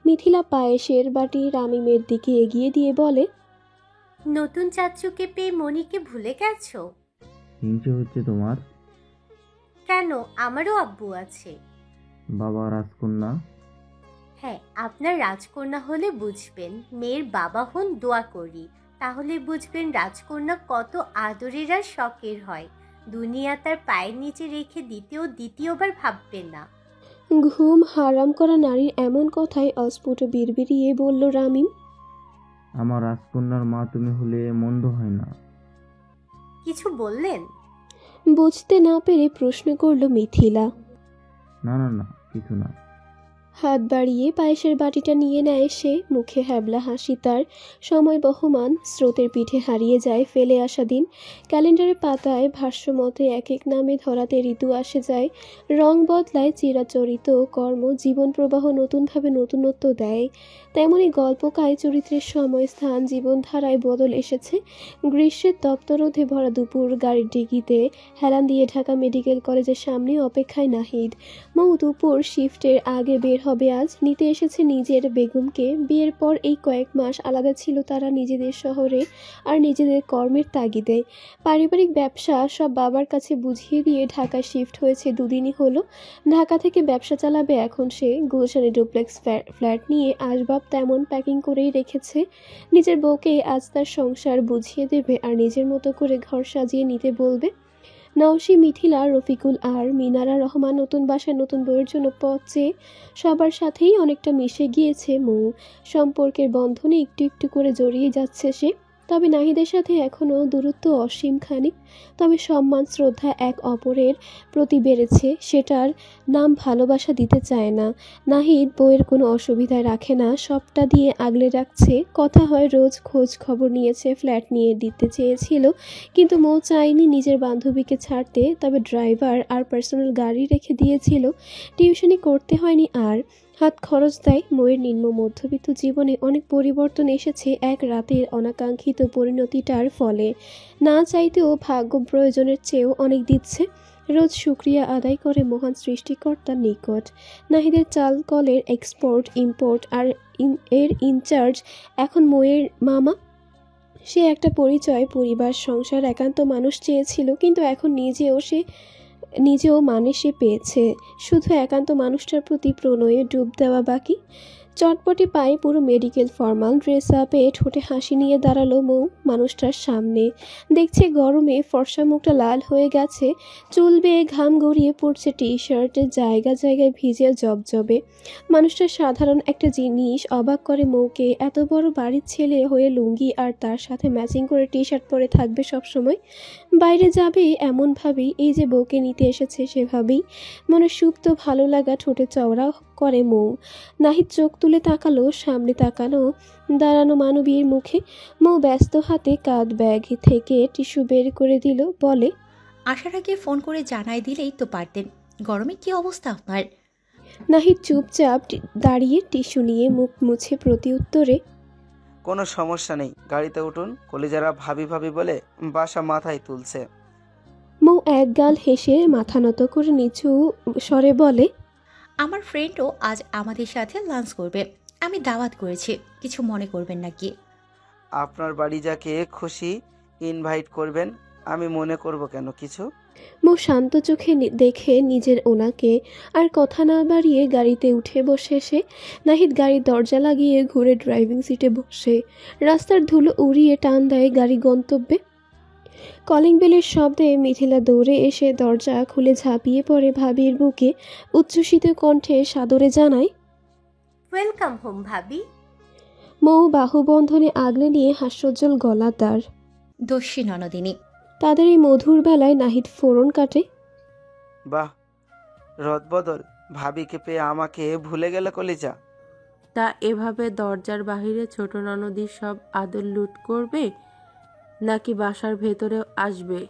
[SPEAKER 3] মিথিলা পায়েসের বাটি রামিমের দিকে এগিয়ে দিয়ে বলে,
[SPEAKER 8] নতুন চাচুকে পেয়ে মনিকে ভুলে গেছো?
[SPEAKER 5] হিংসে হচ্ছে তোমার?
[SPEAKER 8] কেন, আমারও আব্বু আছে।
[SPEAKER 5] বাবা রাজকন্যা?
[SPEAKER 8] হ্যাঁ, আপনার রাজকন্যা হলে বুঝবেন। মেয়ের বাবা হন, দোয়া করি, তাহলে বুঝবেন রাজকন্যা কত আদরের আর শখের হয়। দুনিয়া তার পায়ের নিচে রেখে দ্বিতীয়বার ভাববেন না।
[SPEAKER 3] ঘুম হারাম করা নারীর এমন কথায় অস্ফুট বিড়বিড়িয়ে বলল রামিম,
[SPEAKER 5] আমার রাজকন্যার মা তুমি হলে মন্দ হয় না।
[SPEAKER 8] কিছু বললেন?
[SPEAKER 3] বুঝতে না পেরে প্রশ্ন করল মিথিলা।
[SPEAKER 5] না না না, কিছু না।
[SPEAKER 3] হাত বাড়িয়ে পায়েসের বাটিটা নিয়ে নেয় সে। মুখে হ্যাবলা হাসি তার। সময় বহমান, স্রোতের পিঠে হারিয়ে যায় ফেলে আসা দিন। ক্যালেন্ডারের পাতায় ভাষ্যমতে এক এক নামে ধরাতে ঋতু আসে যায়। রং বদলায় চিরাচরিত কর্ম, জীবন প্রবাহ নতুনভাবে নতুনত্ব দেয়। তেমনি গল্পকায় চরিত্রের সময়, স্থান, জীবনধারায় বদল এসেছে। গ্রীষ্মের তপ্তরোধে ভরা দুপুর, গাড়ির ডিগিতে হেলান দিয়ে ঢাকা মেডিকেল কলেজের সামনে অপেক্ষায় নাহিদ। মৌ দুপুর শিফটের আগে বের হবে আজ। নিতে এসেছে নিজের বেগমকে। বিয়ের পর এই কয়েক মাস আলাদা ছিল তারা নিজেদের শহরে আর নিজেদের কর্মের তাগিদে। পারিবারিক ব্যবসা সব বাবার কাছে বুঝিয়ে দিয়ে ঢাকায় শিফট হয়েছে 2 দিনই হলো। ঢাকা থেকে ব্যবসা চালাবে এখন সে। গুলশানে ডুপ্লেক্স ফ্ল্যাট নিয়ে আসবাব তেমন প্যাকিং করেই রেখেছে। নিজের বউকে আজ তার সংসার বুঝিয়ে দেবে আর নিজের মতো করে ঘর সাজিয়ে নিতে বলবে। নওশী, মিথিলা, রফিকুল আর মিনারা রহমান নতুন বাসায় নতুন বইয়ের জন্য পথ চেয়ে সবার সাথেই অনেকটা মিশে গিয়েছে মৌ। সম্পর্কের বন্ধনে একটু একটু করে জড়িয়ে যাচ্ছে সে। তবে নাহিদের সাথে এখনও দূরত্ব অসীম খানিক। তবে সম্মান, শ্রদ্ধা এক অপরের প্রতি বেড়েছে, সেটার নাম ভালোবাসা দিতে চায় না। নাহিদ বউয়ের কোনো অসুবিধায় রাখে না, সবটা দিয়ে আগলে রাখছে। কথা হয় রোজ খোঁজ খবর নিয়েছে, ফ্ল্যাট নিয়ে দিতে চেয়েছিল, কিন্তু মৌ চায়নি নিজের বান্ধবীকে ছাড়তে। তবে ড্রাইভার আর পার্সোনাল গাড়ি রেখে দিয়েছিল, টিউশনি করতে হয়নি আর। হাত খরচ দেয়। ময়ের নিম্ন মধ্যবিত্ত জীবনে অনেক পরিবর্তন এসেছে এক রাতের অনাকাঙ্ক্ষিত পরিণতিটার ফলে। না চাইতেও ভাগ্য প্রয়োজনের চেয়েও অনেক দিচ্ছে। রোজ শুকরিয়া আদায় করে মহান সৃষ্টিকর্তার নিকট। নাহিদের চাল কলের এক্সপোর্ট ইম্পোর্ট আর এর ইনচার্জ এখন ময়ের মামা। সে একটা পরিচয়, পরিবার, সংসার, একান্ত মানুষ চেয়েছিল, কিন্তু এখন নিজেও মানে সে পেয়েছে। শুধু একান্ত মানুষটার প্রতি প্রণয়ে ডুব দেওয়া বাকি। চটপটে পায়ে পুরো মেডিকেল ফর্মাল ড্রেস আপে ঠোঁটে হাসি নিয়ে দাঁড়ালো মৌ মানুষটার সামনে। দেখছে গরমে ফর্সা মুখটা লাল হয়ে গেছে, চুল বেয়ে ঘাম গড়িয়ে পড়ছে, টি শার্টের জায়গায় জায়গায় ভিজে জবজবে। মানুষটার সাধারণ একটা জিনিস অবাক করে মৌকে, এত বড় বাড়ির ছেলে হয়ে লুঙ্গি আর তার সাথে ম্যাচিং করে টি শার্ট পরে থাকবে সবসময়, বাইরে যাবে এমনভাবেই, এই যে বউকে নিতে এসেছে সেভাবেই। মনে সুপ্ত ভালো লাগা ঠোঁটে চওড়া করে মৌ। নাহিদ চোখ তুলে তাকালো সামনে দাঁড়ানো মানবীর মুখে। মৌ ব্যস্ত হাতে কাঁধ ব্যাগ থেকে টিস্যু বের করে দিল, বলে,
[SPEAKER 10] আসার আগে ফোন করে জানাই দিলেই তো পারতেন। গরমে কি অবস্থা আপনার?
[SPEAKER 3] নাহিদ চুপচাপ দাঁড়িয়ে টিস্যু নিয়ে মুখ মুছে প্রতি উত্তরে,
[SPEAKER 4] কোনো সমস্যা নেই, গাড়িতে উঠুন। কলিজারা ভাবি ভাবি বলে বাসা মাথায় তুলছে।
[SPEAKER 3] মৌ এক গাল হেসে মাথা নত করে নিচু স্বরে বলে,
[SPEAKER 10] আমার ফ্রেন্ডও আজ আমাদের সাথে লাঞ্চ করবে, আমি দাওয়াত করেছি, কিছু মনে করবেন নাকি?
[SPEAKER 4] আপনার বাড়ি যাকে খুশি ইনভাইট করবেন, আমি মনে করব কেন কিছু?
[SPEAKER 3] মৌ শান্ত চোখে দেখে নিজের ওনাকে, আর কথা না বাড়িয়ে গাড়িতে উঠে বসে সে। নাহিদ গাড়ির দরজা লাগিয়ে ঘুরে ড্রাইভিং সিটে বসে। রাস্তার ধুলো উড়িয়ে টান দেয় গাড়ি গন্তব্যে। কলিং বেলের শব্দে মিথিলা দৌড়ে এসে দরজা খুলে ঝাঁপিয়ে পড়ে ভাবির বুকে, উচ্ছ্বসিত কণ্ঠে সাদরে জানায়,
[SPEAKER 8] ওয়েলকাম হোম ভাবি।
[SPEAKER 3] মৌ বাহুবন্ধনে আগলে নিয়ে হাস্যোজ্জ্বল গলা তার।
[SPEAKER 10] দস্যি ননদিনী।
[SPEAKER 3] তাদের এই মধুর বেলায় নাহিদ ফোরন কাটে।
[SPEAKER 4] বাহ, রদবদল, ভাবিকে পেয়ে আমাকে ভুলে গেল কলিজা।
[SPEAKER 7] তা এভাবে দরজার বাহিরে ছোট ননদির সব আদর লুট করবে নাকি বাসার ভেতরেও আসবে?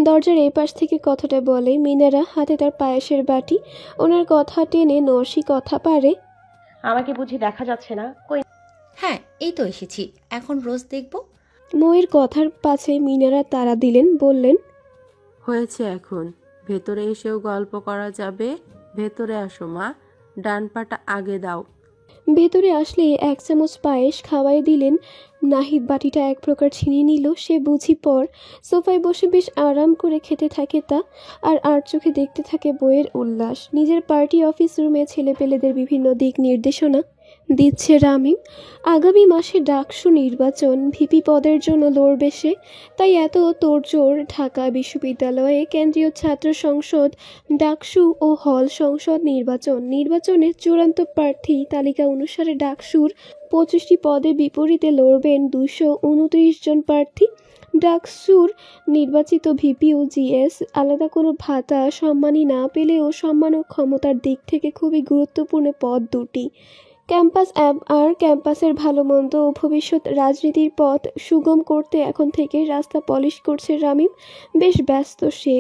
[SPEAKER 3] দরজার এই পাশ থেকে কথাটা বলে মিনারা, হাতে তার পায়েসের বাটি। ওনার কথা টেনে নরসি কথা পারে,
[SPEAKER 6] আমাকে বুঝি দেখা যাচ্ছে না? কই?
[SPEAKER 10] হ্যাঁ, এই তো এসেছি, এখন রোজ দেখব।
[SPEAKER 3] ময়ের কথার পাছে মিনারা তাড়া দিলেন, বললেন,
[SPEAKER 7] হয়েছে এখন, ভেতরে এসেও গল্প করা যাবে। ভেতরে আসো মা, ডান পাটা আগে দাও।
[SPEAKER 3] ভেতরে আসলে 1 চামচ পায়েস খাওয়াই দিলেন। নাহিদ বাটিটা এক প্রকার ছিনিয়ে নিল, সে বুঝি পর। সোফায় বসে বেশ আরাম করে খেতে থাকে তা, আর চোখে দেখতে থাকে বইয়ের উল্লাস। নিজের পার্টি অফিস রুমে ছেলেপেলেদের বিভিন্ন দিক নির্দেশনা দিচ্ছে রামিম। আগামী মাসে ডাকসু নির্বাচন, ভিপি পদের জন্য লড়বে সে, তাই এত তোড়জোড়। ঢাকা বিশ্ববিদ্যালয়ে কেন্দ্রীয় ছাত্র সংসদ, ডাকসু ও হল সংসদ নির্বাচনের চূড়ান্ত প্রার্থী তালিকা অনুসারে ডাকসুর 25টি পদে বিপরীতে লড়বেন 229 জন প্রার্থী। ডাকসুর নির্বাচিত ভিপি ও জিএস আলাদা কোনো ভাতা সম্মানী না পেলেও সম্মান ও ক্ষমতার দিক থেকে খুবই গুরুত্বপূর্ণ পদ দুটি। ক্যাম্পাস আর ক্যাম্পাসের ভালো মন্দ ও ভবিষ্যৎ রাজনীতির পথ সুগম করতে এখন থেকে রাস্তা পলিশ করছে রামিম। বেশ ব্যস্ত সে।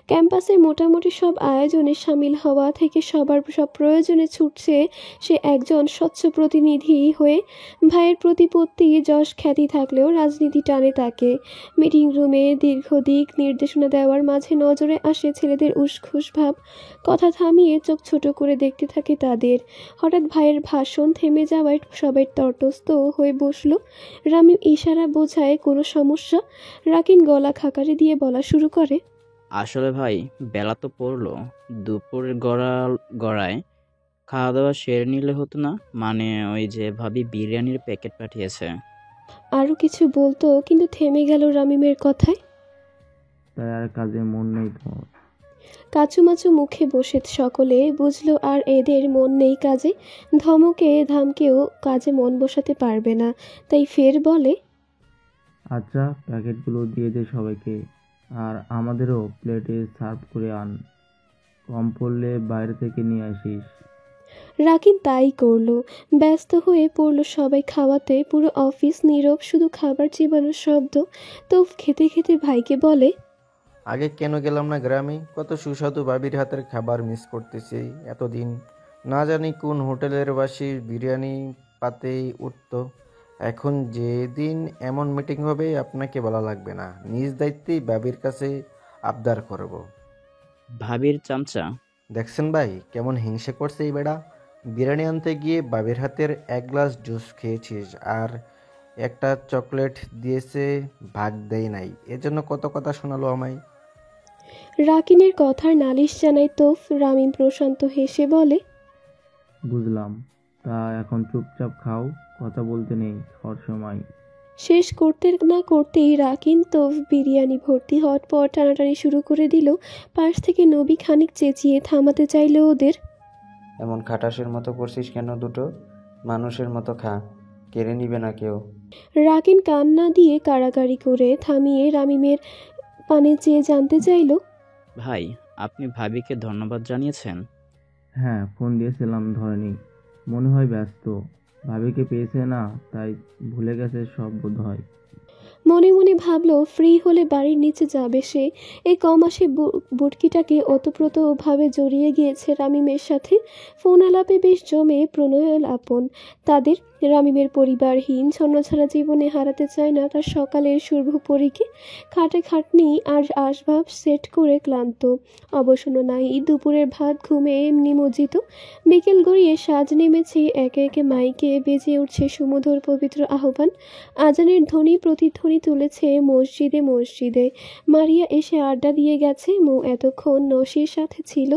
[SPEAKER 3] ক্যাম্পাসের মোটামুটি সব আয়োজনে সামিল হওয়া থেকে সবার সব প্রয়োজনে ছুটছে সে একজন স্বচ্ছ প্রতিনিধি হয়ে। ভাইয়ের প্রতিপত্তি যশ খ্যাতি থাকলেও রাজনীতি টানে তাকে। মিটিং রুমে দীর্ঘ দিক নির্দেশনা দেওয়ার মাঝে নজরে আসে ছেলেদের উসখুস ভাব। কথা থামিয়ে চোখ ছোট করে দেখতে থাকে তাদের। হঠাৎ ভাইয়ের ভাষণ থেমে যাওয়ায় সবাই তটস্থ হয়ে বসলো। রামিম ইশারা বোঝায় কোনো সমস্যা। রাকিন গলা খাকারি দিয়ে বলা শুরু করে,
[SPEAKER 11] আসলে ভাই, বেলা তো পড়লো, দুপুরের গড়ায় খাওয়া দাওয়া সেরে নিলে হতো না? মানে ওই যে ভাবি বিরিয়ানির প্যাকেট পাঠিয়েছে।
[SPEAKER 3] আরও কিছু বলতো কিন্তু থেমে গেল রামিমের কথায়।
[SPEAKER 5] তাই আর কাজে মন নেই তোমার?
[SPEAKER 3] কাচুমাচু মুখে বসে সকলে বুঝলো আর এদের মন নেই কাজে। ধামকেও কাজে মন বসাতে পারবে না, তাই ফের বলে,
[SPEAKER 5] আচ্ছা, প্যাকেটগুলো দিয়ে দে সবাইকে, আর আমাদেরও প্লেটে সার্ভ করে আন। কম পড়লে বাইরে থেকে নিয়ে আসিস।
[SPEAKER 3] রাকিন তাই করলো। ব্যস্ত হয়ে পড়লো সবাই খাওয়াতে। পুরো অফিস নীরব, শুধু খাবার চিবানোর শব্দ। তো খেতে খেতে ভাইকে বলে,
[SPEAKER 13] আগে কেন গেলাম না গ্রামে? কত সুস্বাদু ভাবির হাতের খাবার মিস করতেছি এতদিন। না জানি কোন হোটেলের বাসি বিরিয়ানি পাতেই উঠতো। এখন যেদিন এমন মিটিং হবে আপনাকে বলা লাগবে না, নিজ দায়িত্বেই ভাবির কাছে আবদার করব।
[SPEAKER 11] ভাবির চামচা
[SPEAKER 13] দেখছেন ভাই কেমন হিংসে করছে এই বেড়া? বিরিয়ানি আনতে গিয়ে ভাবির হাতের 1 গ্লাস জুস খেয়েছিস আর একটা চকলেট দিয়েছে, ভাগ দেয় নাই, এজন্য কত কথা শোনালো আমায়।
[SPEAKER 3] রাকিনের কথার নালিশ জানায় তোফ। রামিম প্রশান্ত হেসে বলে,
[SPEAKER 5] বুঝলাম, তা এখন চুপচাপ খাও, কথা বলতে নেই খাওয়ার সময়।
[SPEAKER 3] শেষ করতে না করতেই রাকিন তো বিরিয়ানি ভর্তি হটপট টানাটানি শুরু করে দিল। পাশ থেকে নবী খানিক চেঁচিয়ে থামাতে চাইল ওদের।
[SPEAKER 12] এমন খাটাসের মতো করছিস কেন? দুটো মানুষের মতো খা, কেড়ে নিবে না কেউ।
[SPEAKER 3] রাকিন কান্না দিয়ে কাড়াকাড়ি করে থামিয়ে রামিমের পানে চেয়ে জানতে চাইল,
[SPEAKER 11] ভাই আপনি ভাবিকে ধন্যবাদ জানিয়েছেন?
[SPEAKER 5] হ্যাঁ, ফোন দিয়েছিলাম, ধরেনি, মনে হয় ব্যস্ত। ভাবিকে পেয়েছে না, তাই ভুলে গেছে সব বোধ হয়।
[SPEAKER 3] মনে মনে ভাবলো ফ্রি হলে বাড়ির নিচে যাবে সে। এই কমাসে বুটকিটাকে ওতপ্রোতভাবে জড়িয়ে গিয়েছে রামিমের সাথে। ফোন আলাপে বেশ জমে প্রণয় আপন তাদের। রামিমের পরিবারহীন ছন্নছাড়া জীবনে হারাতে চায় না তার সকালের সূর্যপরীকে। খাটনি আর আসবাব সেট করে ক্লান্ত, অবসন্ন নাই। দুপুরের ভাত ঘুমে নিমজ্জিত। বিকেল গড়িয়ে সাজ নেমেছে, একে একে মাইকে বেজে উঠছে সুমধুর পবিত্র আহ্বান। আজানের ধ্বনি প্রতিধ্বনি তুলেছে মসজিদে মসজিদে। মারিয়া এসে আড্ডা দিয়ে গেছে। মৌ এতক্ষণ নসির সাথে ছিল।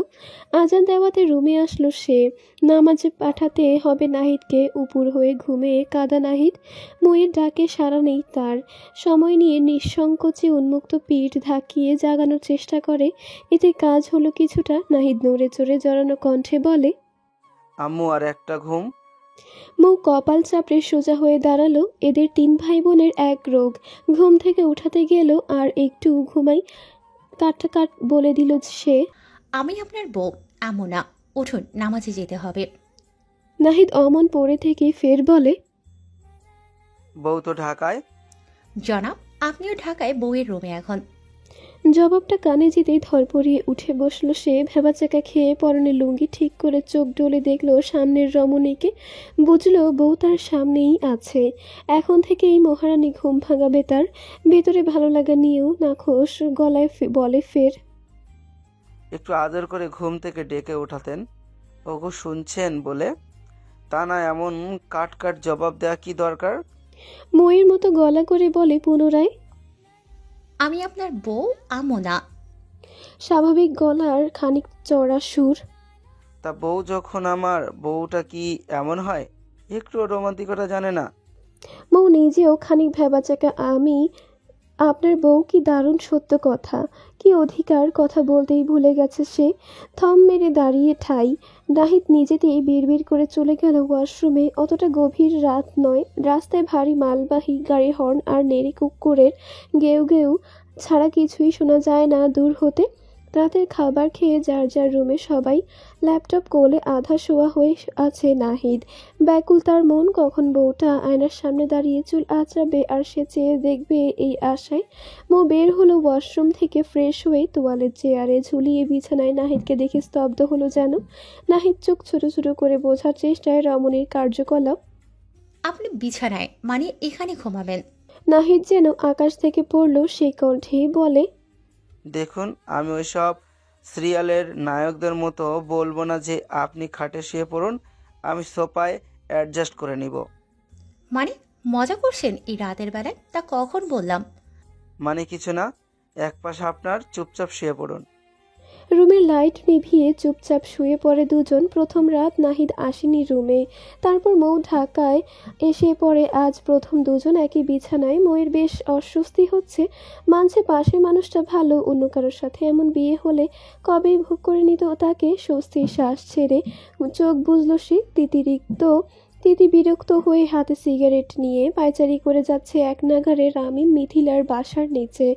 [SPEAKER 3] আজান দেওয়াতে রুমে আসলো সে। নামাজে পাঠাতে হবে নাহিদকে। উপুর হয়ে ঘুমে কাদা নাহিদ। মৌয়ের ডাকে সাড়া নেই তার। সময় নিয়ে নিঃসংকোচে উন্মুক্ত পিঠ ধাকিয়ে জাগানোর চেষ্টা করে। এতে কাজ হলো কিছুটা। নাহিদ নড়ে চড়ে জড়ানো কণ্ঠে বলে,
[SPEAKER 4] আম্মু আর একটা ঘুম।
[SPEAKER 3] মৌ কপাল চাপড়ে সোজা হয়ে দাঁড়ালো। এদের 3 ভাই বোনের এক রোগ। ঘুম থেকে উঠাতে গেল আর একটু ঘুমাই কাট বলে দিল সে।
[SPEAKER 10] আমি আপনার বউ আমনা, উঠুন, নামাজে যেতে হবে।
[SPEAKER 3] নাহিদ অমন পড়ে থেকে ফের বলে,
[SPEAKER 4] বউ তো ঢাকায়।
[SPEAKER 10] জনাব, আপনিও ঢাকায়, বউয়ের রুমে এখন।
[SPEAKER 3] জবাবটা কানে যেতেই ধরপড়িয়ে উঠে বসলো সে। ভেবাচাকা খেয়ে পরনে লুঙ্গি ঠিক করে চোখ ডলে দেখলো সামনের রমণীকে। বুঝলো বউ তার সামনেই আছে। এখন থেকেই মহারানী ঘুম ভাঙাবে তার। ভেতরে ভালো লাগা নিয়েও নাখোশ গলায় বলে ফের,
[SPEAKER 4] একটু আদর করে ঘুম থেকে ডেকে ওঠাতেন। ওগো শুনছেন বলে, তা না এমন কাট জবাব দেওয়া কি দরকার?
[SPEAKER 3] ময়ের মতো গলা করে বলে পুনরায়,
[SPEAKER 10] আমি আপনার বউ আমনা।
[SPEAKER 3] স্বাভাবিক গলার খানিক চড়া সুর।
[SPEAKER 4] তা বউ যখন আমার, বউটা কি এমন হয়? একটু রোমান্টিকতা জানে না?
[SPEAKER 3] মৌ নিজেও খানিক ভেবাচাকা। আমি আপনার বউ, কি দারুণ সত্য কথা, কি অধিকার! কথা বলতেই ভুলে গেছে সে। থম মেরে দাঁড়িয়ে ঠাই। নাহিদ নিজেতেই বিড়বিড় করে চলে গেল ওয়াশরুমে। অতটা গভীর রাত নয়। রাস্তায় ভারী মালবাহী গাড়ি হর্ন আর নেড়ি কুকুরের গেউ গেউ ছাড়া কিছুই শোনা যায় না দূর হতে। রাতের খাবার খেয়ে যার যার রুমে সবাই। ল্যাপটপ কোলে আধা শোয়া হয়ে আছে নাহিদ। ব্যাকুল তার মন, কখন বউটা আয়নার সামনে দাঁড়িয়ে চুল আঁচড়াবে আর সে চেয়ে দেখবে এই আশায়। মো বের হলো ওয়াশরুম থেকে ফ্রেশ হয়ে। তোয়ালের চেয়ারে ঝুলিয়ে বিছানায় নাহিদকে দেখে স্তব্ধ হলো যেন। নাহিদ চোখ ছোট ছোট করে বোঝার চেষ্টায় রমণীর কার্যকলাপ।
[SPEAKER 10] আপনি বিছানায়, মানে এখানে ঘুমাবেন?
[SPEAKER 3] নাহিদ যেন আকাশ থেকে পড়লো সে কণ্ঠে বলে,
[SPEAKER 4] দেখুন, আমি ওইসব সিরিয়ালের নায়কদের মতো বলবো না যে আপনি খাটে শুয়ে পড়ুন, আমি সোফায় অ্যাডজাস্ট করে নিব।
[SPEAKER 10] মানে মজা করছেন এই রাতের বেলায়? তা কখন বললাম?
[SPEAKER 4] মানে কিছু না, এক পাশে আপনার, চুপচাপ শুয়ে পড়ুন।
[SPEAKER 3] রুমের লাইট নিভিয়ে চুপচাপ শুয়ে পড়ে দুজন। প্রথম রাত নাহিদ আসেনি রুমে। তারপর মৌ ঢাকায় এসে পড়ে আজ প্রথম দুজন একই বিছানায়। মৌয়ের বেশ অস্বস্তি হচ্ছে। মানছে পাশের মানুষটা ভালো, অন্য কারোর সাথে এমন বিয়ে হলে কবেই ভোগ করে নিত তাকে। স্বস্তির শ্বাস ছেড়ে চোখ বুঝলো সে। তিতি বিরক্ত হয়ে হাতে সিগারেট নিয়ে পায়চারি করে যাচ্ছে এক নাগারে রামিম মিথিলার বাসার নিচে।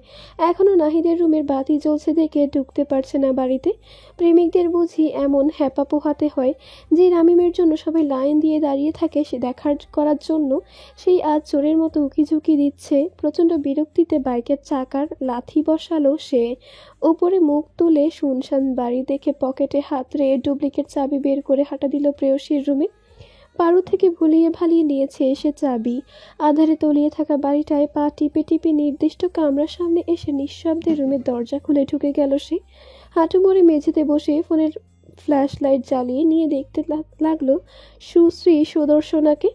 [SPEAKER 3] এখনও নাহিদের রুমের বাতি জ্বলছে দেখে ঢুকতে পারছে না বাড়িতে। প্রেমিকদের বুঝি এমন হ্যাপা পোহাতে হয় যে রামিমের জন্য সবাই লাইন দিয়ে দাঁড়িয়ে থাকে সে করার জন্য। সেই আজ চোরের মতো উকিঝুঁকি দিচ্ছে। প্রচণ্ড বিরক্তিতে বাইকের চাকার লাথি বসালো সে। ওপরে মুখ তুলে শুনশান বাড়ি দেখে পকেটে হাত রে ডুপ্লিকেট চাবি বের করে হাঁটা দিল প্রেয়সীর রুমে। পারু থেকে ভুলিয়ে ভালিয়ে নিয়েছে এসে চাবি। আধারে তলিয়ে থাকা বাড়িটায় পা টিপে টিপে নির্দিষ্ট কামরার সামনে এসে নিঃশব্দে রুমের দরজা খুলে ঢুকে গেল সে। হাঁটু মরে মেঝেতে বসে ফোনের ফ্ল্যাশ লাইট জ্বালিয়ে নিয়ে দেখতে লাগলো সুশ্রী সুদর্শনাকে।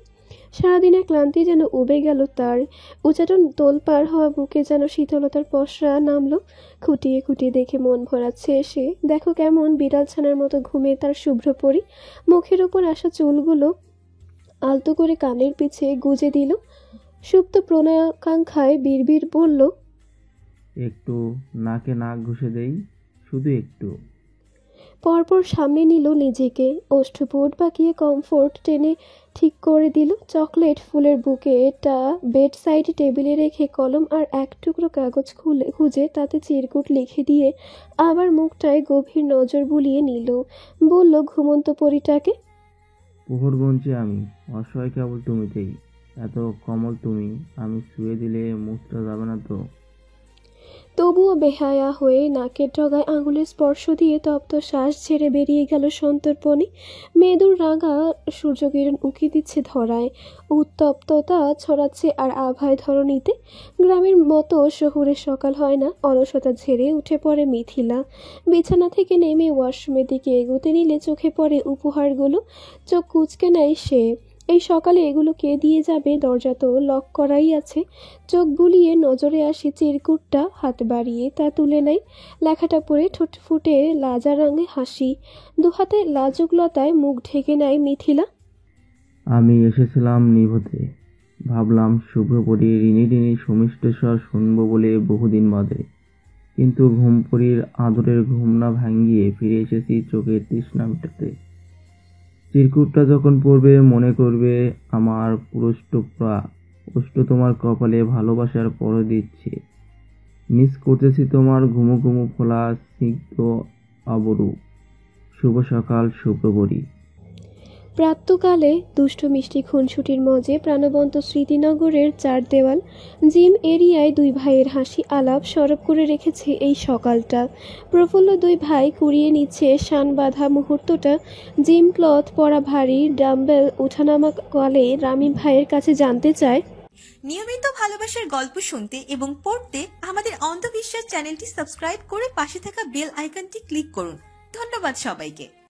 [SPEAKER 3] সারাদিনের ক্লান্তি যেন উবে গেল তার। উচাটন দোল পার হওয়া বুকে যেন শীতলতার পসরা নামলো। খুঁটিয়ে খুঁটিয়ে দেখে মন ভরাচ্ছে এসে। দেখো কেমন বিড়াল ছানার মতো ঘুমে তার শুভ্র পরি। মুখের ওপর আসা চুলগুলো আলতো করে কানের পিছে গুজে দিল। সুপ্ত প্রণয়াকাঙ্ক্ষায় বিড়বিড় বলল,
[SPEAKER 5] একটু নাকে নাক ঘষে দেই, শুধু একটু।
[SPEAKER 3] পরপর সামনে নিল নিজেকে, ওষ্ঠপুট বাঁকিয়ে কমফোর্ট টেনে ঠিক করে দিল। চকলেট ফুলের বুকেটা বেড সাইড টেবিলে রেখে কলম আর এক টুকরো কাগজ খুঁজে তাতে চিরকুট লিখে দিয়ে আবার মুখটায় গভীর নজর বুলিয়ে নিল। বলল ঘুমন্ত পরীটাকে,
[SPEAKER 5] প্রহর গুনছি আমি, অসহায় কেবল তুমিতেই। এত কমল তুমি, আমি শুয়ে দিলে মুখটা যাবে না তো?
[SPEAKER 3] তবুও বেহায়া হয়ে নাকের ডগায় আঙুলের স্পর্শ দিয়ে তপ্ত শ্বাস ছেড়ে বেরিয়ে গেল সন্তর্পণে। মেদুর রাঙা সূর্যকিরণ উকি দিচ্ছে ধরায়, উত্তপ্ততা ছড়াচ্ছে আর আভায় ধরণীতে। গ্রামের মতো শহুরে সকাল হয় না, অলসতা ঝেড়ে উঠে পড়ে মিথিলা। বিছানা থেকে নেমে ওয়াশরুমের দিকে এগোতে নিলে চোখে পড়ে উপহারগুলো। চোখ কুঁচকে নেয় সে। এই সকালে এগুলো কে দিয়ে যাবে? দরজা তো লক করাই আছে। চোখ বুলিয়ে নজরে আসে চিরকুটটা, হাত বাড়িয়ে তা তুলে নেয়। লেখাটা পড়ে ঠোঁট ফুটে লাজা রঙে হাসি। দুহাতে লাজুকলতায় মুখ ঢেকে নেয় মিথিলা।
[SPEAKER 5] আমি এসেছিলাম নিভতে, ভাবলাম শুভ্রপরী ঋণী ঋণী সমিষ্ট স্বর শুনব বলে বহুদিন বাদে, কিন্তু ঘুমপরীর আদরের ঘুম না ভাঙ্গিয়ে ফিরে এসেছি চোখের তৃষ্ণা মেটাতে। চিরকুটটা যখন পড়বে মনে করবে আমার পুরুষ্টপ্রা ওষ্ঠ তোমার কপালে ভালোবাসার পর দিচ্ছে। মিস করতেছি তোমার ঘুমু ঘুমু ফোলা স্নিগ্ধ আবরু। শুভ সকাল শুভ্রপরী।
[SPEAKER 3] প্রাতঃকালে দুষ্ট মিষ্টি খুনসুটির মজে প্রাণবন্ত স্মৃতিনগরের চার দেওয়াল, জিম এরিয়ায় দুই ভাইয়ের হাসি আলাপ সরব করে রেখেছে এই সকালটা। প্রফুল্ল দুই ভাই কুড়িয়ে নিচ্ছে শান বাঁধা মুহূর্তটা। জিম ক্লথ পরা ভারী ডাম্বেল উঠানামা কালে রামিম ভাইয়ের কাছে জানতে চায়,
[SPEAKER 1] নিয়মিত ভালোবাসার গল্প শুনতে এবং পড়তে আমাদের অন্ধবিশ্বাস চ্যানেলটি সাবস্ক্রাইব করে পাশে থাকা বেল আইকনটি ক্লিক করুন। ধন্যবাদ সবাইকে।